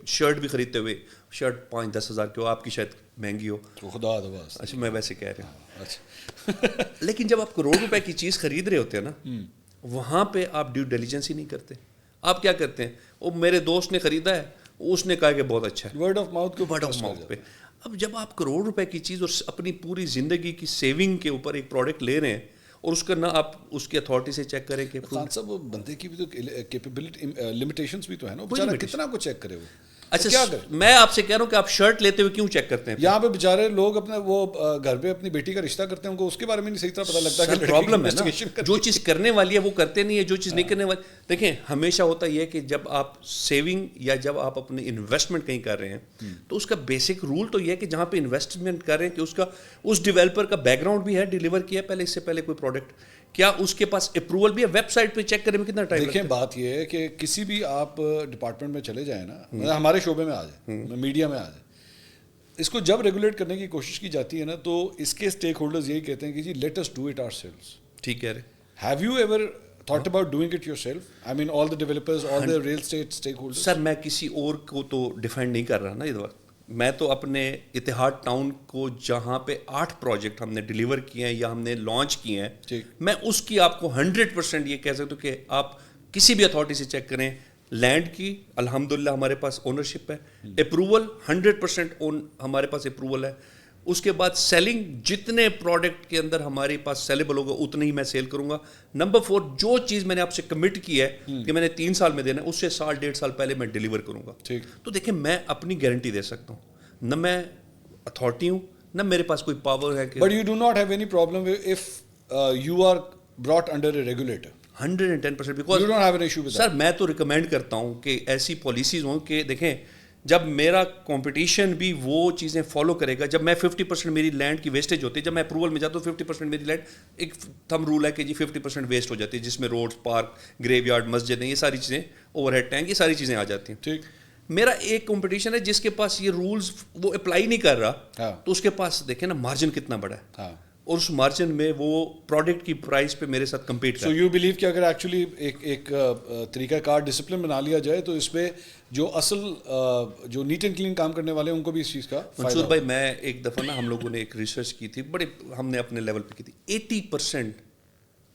شرٹ بھی خریدتے ہوئے شرٹ 5-10 ہزار کی ہو, آپ کی شاید مہنگی ہو,
خدا دباس.
اچھا میں ویسے کہہ رہا ہوں. لیکن جب آپ کروڑ روپے کی چیز خرید رہے ہوتے ہیں نا وہاں پہ آپ ڈیو ڈیلیجنس ہی نہیں کرتے. آپ کیا کرتے ہیں, وہ میرے دوست نے خریدا ہے اس نے کہا کہ بہت اچھا ہے,
ورڈ آف ماؤتھ
پہ. اب جب آپ کروڑ روپے کی چیز اور اپنی پوری زندگی کی سیونگ کے اوپر ایک پروڈکٹ لے رہے ہیں اور اس کا نہ آپ اس کی اتھارٹی سے چیک کریں کہ
خان صاحب وہ بندے کی بھی تو کیپیبلٹی لمٹیشنس بھی تو ہے نا, بیچارہ کتنا کو چیک کرے وہ.
اچھا میں آپ سے کہہ رہا ہوں کہ آپ شرٹ لیتے ہوئے کیوں چیک کرتے ہیں؟
یہاں پہ بیچارے لوگ اپنے وہ گھر پہ اپنی بیٹی کا رشتہ کرتے ہیں, ان کو اس کے بارے میں نہیں صحیح طرح پتہ لگتا کہ
پرابلم ہے نا, جو چیز کرنے والی ہے وہ کرتے نہیں ہے, جو چیز نہیں کرنے والی. دیکھیں ہمیشہ ہوتا یہ ہے کہ جب آپ سیونگ یا جب آپ اپنے انویسٹمنٹ کہیں کر رہے ہیں تو اس کا بیسک رول تو یہ ہے کہ جہاں پہ انویسٹمنٹ کر رہے ہیں کہ اس کا اس ڈیولپر کا بیک گراؤنڈ بھی ہے, ڈیلیور کیا پہلے اس سے پہلے کوئی پروڈکٹ, کیا اس کے پاس اپروول بھی ہے, ویب سائٹ پہ چیک کرنے میں کتنا ٹائم.
دیکھیں بات یہ ہے کہ کسی بھی آپ ڈپارٹمنٹ میں چلے جائیں نا, ہمارے شعبے میں آ جائیں, میڈیا میں آ جائیں, اس کو جب ریگولیٹ کرنے کی کوشش کی جاتی ہے نا تو اس کے اسٹیک ہولڈرز یہی کہتے ہیں کہ جی let us do it ourselves.
ٹھیک کہہ رہے.
Have you ever thought about doing it yourself? I mean all the developers, all the real estate stakeholders.
سر میں کسی اور کو تو ڈیفینڈ نہیں کر رہا نا اس وقت, میں تو اپنے اتحاد ٹاؤن کو جہاں پہ 8 پروجیکٹ ہم نے ڈیلیور کیے ہیں یا ہم نے لانچ کیے ہیں, میں اس کی آپ کو 100% یہ کہہ سکتا ہوں کہ آپ کسی بھی اتھارٹی سے چیک کریں, لینڈ کی الحمدللہ ہمارے پاس اونرشپ ہے, اپروول 100% ہمارے پاس اپروول ہے. اس کے بعد سیلنگ, جتنے پروڈکٹ کے اندر ہمارے پاس سیلیبل ہوگا اتنے ہی میں سیل کروں گا. نمبر 4, جو چیز میں نے آپ سے کمٹ کی ہے کہ میں نے 3 سال میں دینا ہے, اس سے 1.5 سال پہلے میں ڈیلیور کروں گا. تو دیکھیں میں اپنی گارنٹی دے سکتا ہوں, نہ میں اتھارٹی ہوں نہ میرے پاس کوئی پاور ہے.
But you do not have any problem if you are brought under a regulator.
110% because sir میں تو ریکمینڈ کرتا ہوں کہ ایسی پالیسیز ہوں کہ دیکھیں جب میرا کمپٹیشن بھی وہ چیزیں فالو کرے گا. جب میں 50% میری لینڈ کی ویسٹیج ہوتی ہے, جب میں اپروول میں جاتا ہوں 50% میری لینڈ, ایک تھم رول ہے کہ جی 50% ویسٹ ہو جاتی ہے, جس میں روڈز, پارک, گریو یارڈ, مسجدیں, یہ ساری چیزیں, اوور ہیڈ ٹینک, یہ ساری چیزیں آ جاتی ہیں. ٹھیک, میرا ایک کمپٹیشن ہے جس کے پاس یہ رولز وہ اپلائی نہیں کر رہا, تو اس کے پاس دیکھیں نا مارجن کتنا بڑا ہے, اور اس مارجن میں وہ پروڈکٹ کی پرائز پہ میرے ساتھ کمپیٹ کرتا ہے.
سو یو بلیو کہ اگر ایکچولی ایک طریقہ کار ڈسپلن بنا لیا جائے تو اس پہ جو اصل جو نیٹ اینڈ کلین کام کرنے والے ہیں ان کو بھی اس چیز کا
منصور بھائی, میں ایک دفعہ نا ہم لوگوں نے ایک ریسرچ کی تھی, بڑے ہم نے اپنے لیول پہ کی تھی,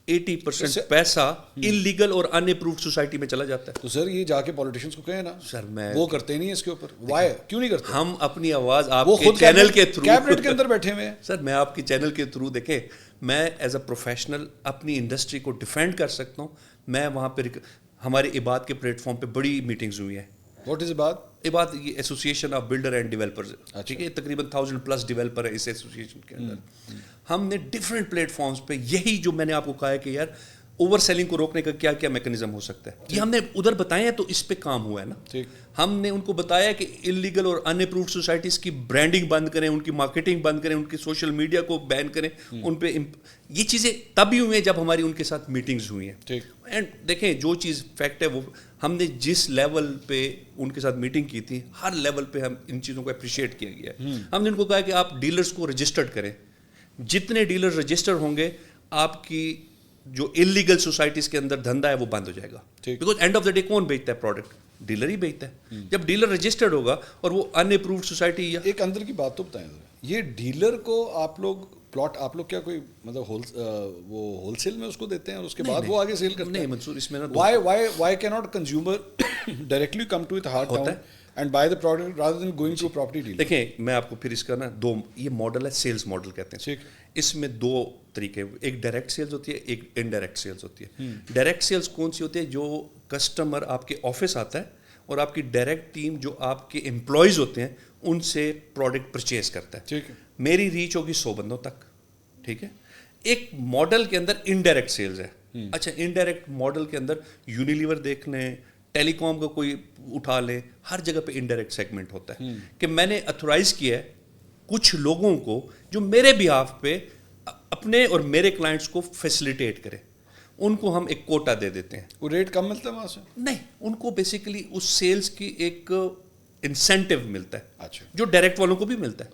80% پیسہ انلیگل اور ان اپرووڈ سوسائٹی میں چلا جاتا ہے.
تو سر یہ جا کے پولیٹیشینس کو کہیں نا
سر, میں
وہ کرتے نہیں اس کے اوپر, وائی کیوں نہیں کرتے؟
ہم اپنی آواز آپ کے چینل کے تھرو,
کیبنٹ کے اندر بیٹھے ہوئے ہیں
سر, میں آپ کے چینل کے تھرو دیکھیں میں ایز اے پروفیشنل اپنی انڈسٹری کو ڈیفینڈ کر سکتا ہوں. میں وہاں پہ ہمارے عباد کے پلیٹ فارم پہ بڑی میٹنگز ہوئی ہیں.
واٹ از عباد؟
عباد یہ association of builder and developers, ٹھیک ہے, تقریباً 1000+ ڈیولپر ہے اس ایسوسیشن کے اندر. ہم نے ڈفرینٹ پلیٹ فارمس پہ یہی جو میں نے آپ کو کہا ہے کہ یار اوور سیلنگ کو روکنے کا کیا کیا میکنزم ہو سکتا ہے, یہ ہم نے ادھر بتایا ہے, تو اس پہ کام ہوا ہے نا. ہم نے ان کو بتایا کہ انلیگل اور ان اپرووڈ سوسائٹیز کی برانڈنگ بند کریں, ان کی مارکیٹنگ بند کریں, ان کی سوشل میڈیا کو بین کریں, ان پہ یہ چیزیں تبھی ہوئی ہیں جب ہماری ان کے ساتھ میٹنگز ہوئی ہیں. اینڈ دیکھیں جو چیز فیکٹ ہے وہ ہم نے جس لیول پہ ان کے ساتھ میٹنگ کی تھی, ہر لیول پہ ہم ان چیزوں کو اپریشیٹ کیا گیا ہے. ہم نے ان کو کہا کہ آپ ڈیلرز کو رجسٹرڈ کریں, جتنے ڈیلر رجسٹر ہوں گے آپ کی جو انلیگل سوسائٹیز کے اندر دھندا ہے وہ بند ہو جائے گا. Because end of the day کون بیچتا ہے پروڈکٹ؟ ڈیلر ہی بیچتا ہے. جب ڈیلر رجسٹرڈ ہوگا اور وہ ان اپرووڈ سوسائٹی,
ایک اندر کی بات تو بتائیں ذرا, یہ ڈیلر کو آپ لوگ پلاٹ آپ لوگ کیا کوئی مطلب وہ ہول سیل میں اس کو دیتے ہیں اور اس کے بعد وہ آگے سیل کرتے ہیں؟
نہیں منصور, اس میں نا
وائی کی not consumer directly come to Ittehad town and buy the product rather than going to property dealer?
دیکھیں میں آپ کو پھر اس کا نا دو, یہ ماڈل ہے سیلز ماڈل کہتے ہیں. اس میں 2 طریقے, ایک ڈائریکٹ سیلز ہوتی ہے, ایک انڈائریکٹ سیلز ہوتی ہے. ڈائریکٹ سیلز کون سی ہوتی ہے؟ جو کسٹمر آپ کے آفس آتا ہے اور آپ کی ڈائریکٹ ٹیم جو آپ کے امپلائیز ہوتے ہیں ان سے پروڈکٹ پرچیز کرتا ہے. ٹھیک ہے, میری ریچ ہوگی 100 بندوں تک. ٹھیک ہے, ایک ماڈل کے اندر انڈائریکٹ سیلز ہے. اچھا, انڈائریکٹ ماڈل کے اندر یونیلیور دیکھ لیں, ٹیلی کام کا کوئی اٹھا لیں, ہر جگہ پہ انڈائریکٹ سیگمنٹ ہوتا ہے کہ میں نے اتھورائز کیا ہے کچھ لوگوں کو جو میرے بیہاف پہ اپنے اور میرے کلائنٹس کو فیسیلیٹیٹ کرے, ان کو ہم ایک کوٹا دے دیتے ہیں.
وہ ریٹ کم ملتا ہے وہاں سے؟
نہیں, ان کو بیسیکلی اس سیلز کی ایک انسینٹیو ملتا ہے.
اچھا,
جو ڈائریکٹ والوں کو بھی ملتا ہے,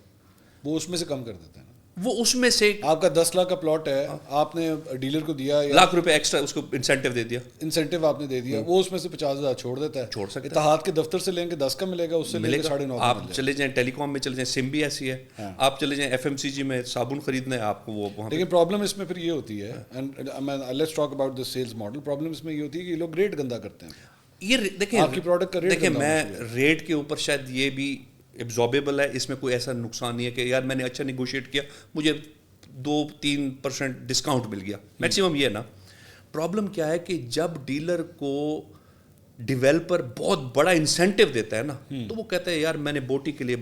وہ اس میں سے کم کر دیتے ہیں.
وہ اس میں سے
آپ کا 10 لاکھ کا پلاٹ ہے, آپ نے ڈیلر کو دیا
₹1,00,000 ایکسٹرا اس کو انسینٹیو دے دیا,
انسینٹیو آپ نے دے دیا, وہ اس میں سے 50,000 چھوڑ دیتا ہے.
چھوڑ سکتے
اتحاد کے دفتر سے لیں گے 10 کا ملے گا, اس سے لیں گے 9.5.
آپ چلے جائیں ٹیلی کام میں چلے جائیں, سم بھی ایسی ہے, آپ چلے جائیں FMCG میں صابن خریدنا ہے آپ کو, وہ وہاں.
لیکن پرابلم اس میں پھر یہ ہوتی ہے, let's talk about the sales model. Problem اس میں یہ ہوتی ہے کہ یہ لوگ ریٹ گندا کرتے ہیں.
یہ دیکھیں
آپ کی پروڈکٹ کا ریٹ,
دیکھیں میں ریٹ کے اوپر شاید یہ بھی ایبزاربیبل ہے, اس میں کوئی ایسا نقصان نہیں ہے کہ یار میں نے اچھا نیگوشیٹ کیا مجھے 2-3% ڈسکاؤنٹ مل گیا, میکسیمم یہ نا. پرابلم کیا ہے کہ جب ڈیلر کو ڈیولپر بہت بڑا انسینٹیو دیتا ہے نا, تو وہ کہتا ہے یار میں نے بوٹی کے لیے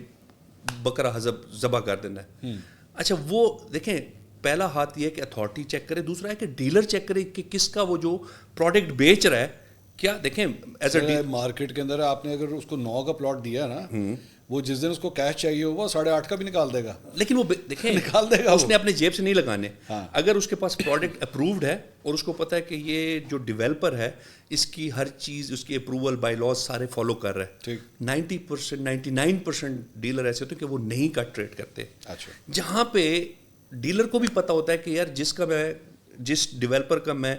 بکرا ذبح کر دینا ہے. اچھا, وہ دیکھیں پہلا ہاتھ یہ ہے کہ اتھارٹی چیک کرے, دوسرا ہے کہ ڈیلر چیک کرے کہ کس کا وہ جو پروڈکٹ بیچ رہا ہے کیا. دیکھیں ایز اے
مارکیٹ کے اندر آپ نے اگر اس کو 9 کا پلاٹ دیا نا, وہ جس دن اس کو کیش چاہیے ہوگا 8.5 کا بھی نکال دے گا.
لیکن وہ دیکھیں
نکال دے گا,
اس نے اپنے جیب سے نہیں لگانے. اگر اس کے پاس پروڈکٹ اپرووڈ ہے اور اس کو پتا ہے کہ یہ جو ڈیولپر ہے اس کی ہر چیز, اس کی اپروول بائی لاز سارے فالو کر رہا ہے. 90% 99% ڈیلر ایسے ہوتے ہیں کہ وہ نہیں کٹ ریٹ کرتے. جہاں پہ ڈیلر کو بھی پتا ہوتا ہے کہ یار جس ڈیولپر کا میں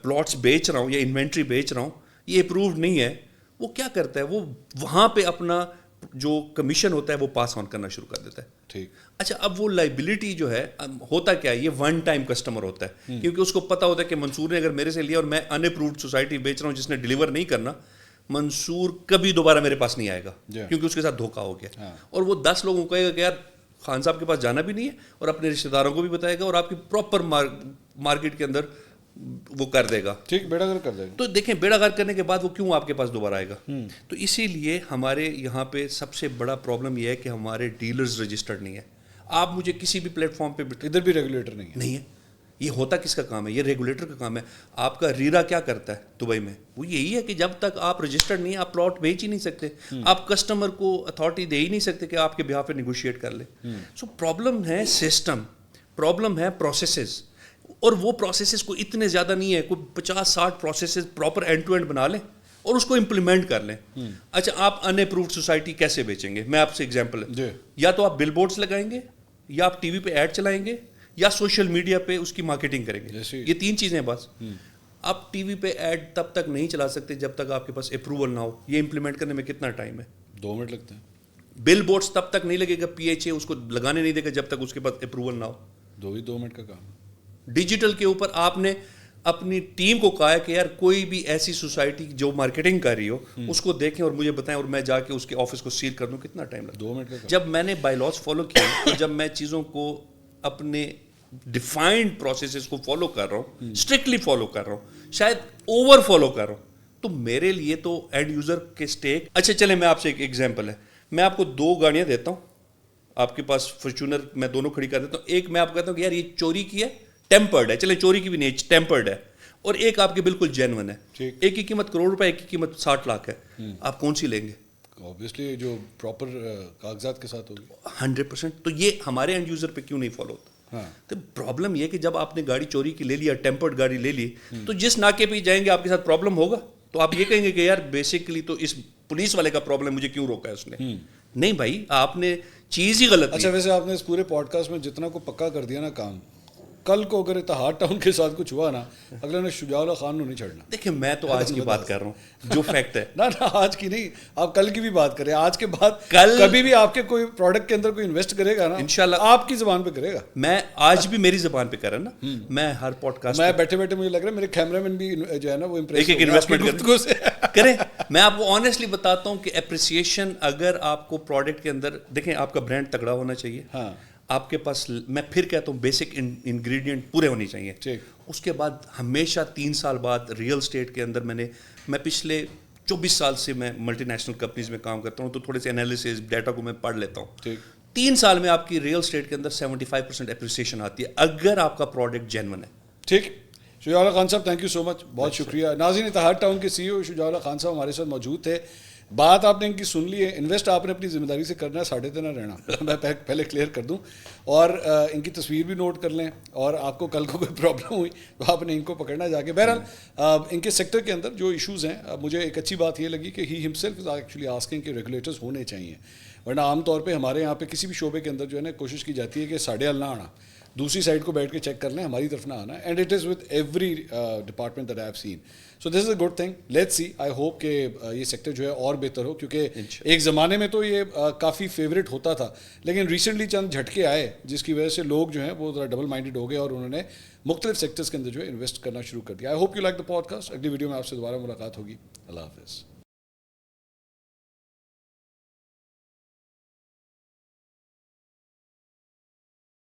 پلاٹس بیچ رہا ہوں یا انوینٹری بیچ رہا ہوں یہ اپرووڈ نہیں ہے, وہ کیا کرتا ہے, وہ وہاں پہ اپنا جو کمیشن ہوتا ہے وہ پاس آن کرنا شروع کر دیتا ہے.
ٹھیک.
اچھا اب وہ لائبلٹی جو ہے ہوتا کیا ہے, یہ ون ٹائم کسٹمر ہوتا ہے, کیونکہ اس کو پتا ہوتا ہے کہ منصور نے اگر میرے سے لیا اور میں ان اپرووڈ سوسائٹی بیچ رہا ہوں جس نے ڈیلیور نہیں کرنا, منصور کبھی دوبارہ میرے پاس نہیں آئے گا, کیونکہ اس کے ساتھ دھوکہ ہو گیا. اور وہ 10 لوگوں کو کہے گا کہ یار خان صاحب کے پاس جانا بھی نہیں ہے, اور اپنے رشتہ داروں کو بھی بتائے گا, اور آپ کی پراپر مارکیٹ کے اندر وہ کر دے گا.
ٹھیک, بیڑا غرق کر دے گا.
تو دیکھیں بیڑا غرق کرنے کے بعد وہ کیوں آپ کے پاس دوبارہ آئے گا. تو اسی لیے ہمارے یہاں پہ سب سے بڑا پرابلم یہ ہے کہ ہمارے ڈیلرز رجسٹرڈ نہیں ہے. آپ مجھے کسی بھی پلیٹ فارم پہ
ادھر بھی ریگولیٹر نہیں
ہے. یہ ہوتا کس کا کام ہے؟ یہ ریگولیٹر کا کام ہے. آپ کا ریرا کیا کرتا ہے دبئی میں؟ وہ یہی ہے کہ جب تک آپ رجسٹرڈ نہیں ہیں آپ پلاٹ بیچ ہی نہیں سکتے, آپ کسٹمر کو اتھارٹی دے ہی نہیں سکتے کہ آپ کے بہاف پہ نیگوشیٹ کر لیں. سو پرابلم ہے سسٹم, پرابلم ہے پروسیسز, اور وہ پروسیسز کو اتنے زیادہ نہیں ہے, کوئی 50-60 processes proper end to end بنا لیں اور اس کو امپلیمنٹ کر لیں. اچھا آپ ان اپرووڈ سوسائٹی کیسے بیچیں گے؟ میں آپ سے ایگزامپل ہے, یا تو آپ بل بورڈس لگائیں گے, یا آپ ٹی وی پہ ایڈ چلائیں گے, یا سوشل میڈیا پہ اس کی مارکیٹنگ کریں گے. یہ 3 چیزیں ہیں بس. آپ ٹی وی پہ ایڈ تب تک نہیں چلا سکتے جب تک آپ کے پاس اپروول نہ ہو. یہ امپلیمنٹ کرنے میں کتنا ٹائم ہے؟
2 منٹ لگتے ہیں.
بل بورڈس تب تک نہیں لگے گا, پی ایچ اے اس کو لگانے نہیں دے گا جب تک اس کے پاس اپروول نہ ہو.
2 منٹ کا کام.
ڈیجیٹل کے اوپر آپ نے اپنی ٹیم کو کہا ہے کہ یار کوئی بھی ایسی سوسائٹی جو مارکیٹنگ کر رہی ہو اس کو دیکھیں اور مجھے بتائیں, اور میں جا کے اس کے آفس کو سیل کر دوں. کتنا ٹائم لگتا ہے؟
2 منٹ کا.
جب میں نے بائی لاز فالو کیا, جب میں چیزوں کو اپنے ڈیفائنڈ پروسیسز کو فالو کر رہا ہوں, اسٹرکٹلی فالو کر رہا ہوں, شاید اوور فالو کر رہا ہوں, تو میرے لیے تو اینڈ یوزر کے اسٹیک. اچھا چلیں میں آپ سے ایک ایگزامپل ہے, میں آپ کو 2 گاڑیاں دیتا ہوں, آپ کے پاس فارچونر میں دونوں کھڑی کر دیتا ہوں. ایک میں آپ کو کہتا ہوں کہ یار یہ چوری کی ہے, ٹیمپرڈ ہے, چلیں چوری کی بھی نہیں, ٹیمپرڈ ہے, اور ایک آپ کے بالکل جینون ہے. ایک کی قیمت کروڑ روپے, ایک کی قیمت 60 لاکھ ہے. آپ کون سی لیں گے؟
اوبیسلی جو پراپر کاغذات کے ساتھ ہوگی.
100%. تو یہ ہمارے اینڈ یوزر پہ کیوں نہیں فالو ہوتا؟ تو پرابلم یہ کہ جب آپ نے گاڑی چوری کی لے لی یا ٹیمپرڈ گاڑی لے لی, تو جس ناکے پہ جائیں گے آپ کے ساتھ پرابلم ہوگا. تو آپ یہ کہیں گے کہ یار بیسیکلی تو اس پولیس والے کا پرابلم, مجھے کیوں روکا ہے اس نے. نہیں بھائی, آپ نے چیز ہی غلط.
اچھا ویسے آپ نے اس پورے پوڈ کاسٹ میں جتنا کو پکا کر دیا نا کام, کل کو اگر اتحاد ٹاؤن کے ساتھ کچھ ہوا نا, اگلے نے شجاع اللہ خان کو نہیں چھڑنا.
دیکھیں میں تو آج کی بات کر رہا ہوں جو فیکٹ ہے.
نا آج کی نہیں, آپ کل کی بھی بات کریں. آج کے بعد کبھی بھی آپ کے کوئی پروڈکٹ کے اندر کوئی انویسٹ کرے گا نا, انشاءاللہ آپ کی زبان پہ کرے گا.
میں آج بھی میری زبان پہ کر رہا نا, میں ہر پوڈ کاسٹ
میں بیٹھے بیٹھے مجھے لگ رہا ہے میرے کیمرہ مین بھی جو ہے نا وہ
ایک انویسٹمنٹ کریں. میں آپ کو آنیسٹلی بتاتا ہوں کہ اپریسیشن اگر آپ کو پروڈکٹ کے اندر, دیکھیں آپ کا برانڈ تگڑا ہونا چاہیے, آپ کے پاس, میں پھر کہتا ہوں بیسک انگریڈینٹ پورے ہونے چاہیے. اس کے بعد ہمیشہ 3 سال بعد ریئل اسٹیٹ کے اندر میں پچھلے 24 سال سے میں ملٹی نیشنل کمپنیز میں کام کرتا ہوں, تو تھوڑے سے انالیسز ڈیٹا کو میں پڑھ لیتا ہوں. 3 سال میں آپ کی ریئل اسٹیٹ کے اندر 75% اپریسیشن آتی ہے اگر آپ کا پروڈکٹ جینون ہے.
ٹھیک. شجاع اللہ خان صاحب تھینک یو سو مچ, بہت شکریہ. ناظرین, اتحاد ٹاؤن کے سی او شجاع اللہ خان صاحب ہمارے ساتھ موجود تھے. بات آپ نے ان کی سن لی ہے, انویسٹ آپ نے اپنی ذمہ داری سے کرنا ہے, ساڑھے تھے نہ رہنا. میں پہلے کلیئر کر دوں, اور ان کی تصویر بھی نوٹ کر لیں, اور آپ کو کل کو کوئی پرابلم ہوئی تو آپ نے ان کو پکڑنا جا کے. بہرحال ان کے سیکٹر کے اندر جو ایشوز ہیں, مجھے ایک اچھی بات یہ لگی کہ ہی ہمسیلف از ایکچولی آسکنگ کہ ریگولیٹرز ہونے چاہیے, ورنہ عام طور پہ ہمارے یہاں پہ کسی بھی شعبے کے اندر جو ہے نا کوشش کی جاتی ہے کہ ساڑھے حل نہ آنا, دوسری سائڈ کو بیٹھ کے چیک کر لیں, ہماری طرف نہ آنا. And it is with every department that I have seen. So this is a good thing. Let's see, I hope کہ یہ سیکٹر جو ہے اور بہتر ہو, کیونکہ ایک زمانے میں تو یہ کافی فیوریٹ ہوتا تھا, لیکن ریسنٹلی چند جھٹکے آئے جس کی وجہ سے لوگ جو ہیں وہ ذرا ڈبل مائنڈیڈ ہو گئے, اور انہوں نے مختلف سیکٹرز کے اندر جو ہے انویسٹ کرنا شروع کر دیا. I hope you like the podcast. اگلی ویڈیو میں آپ سے دوبارہ ملاقات ہوگی. اللہ حافظ.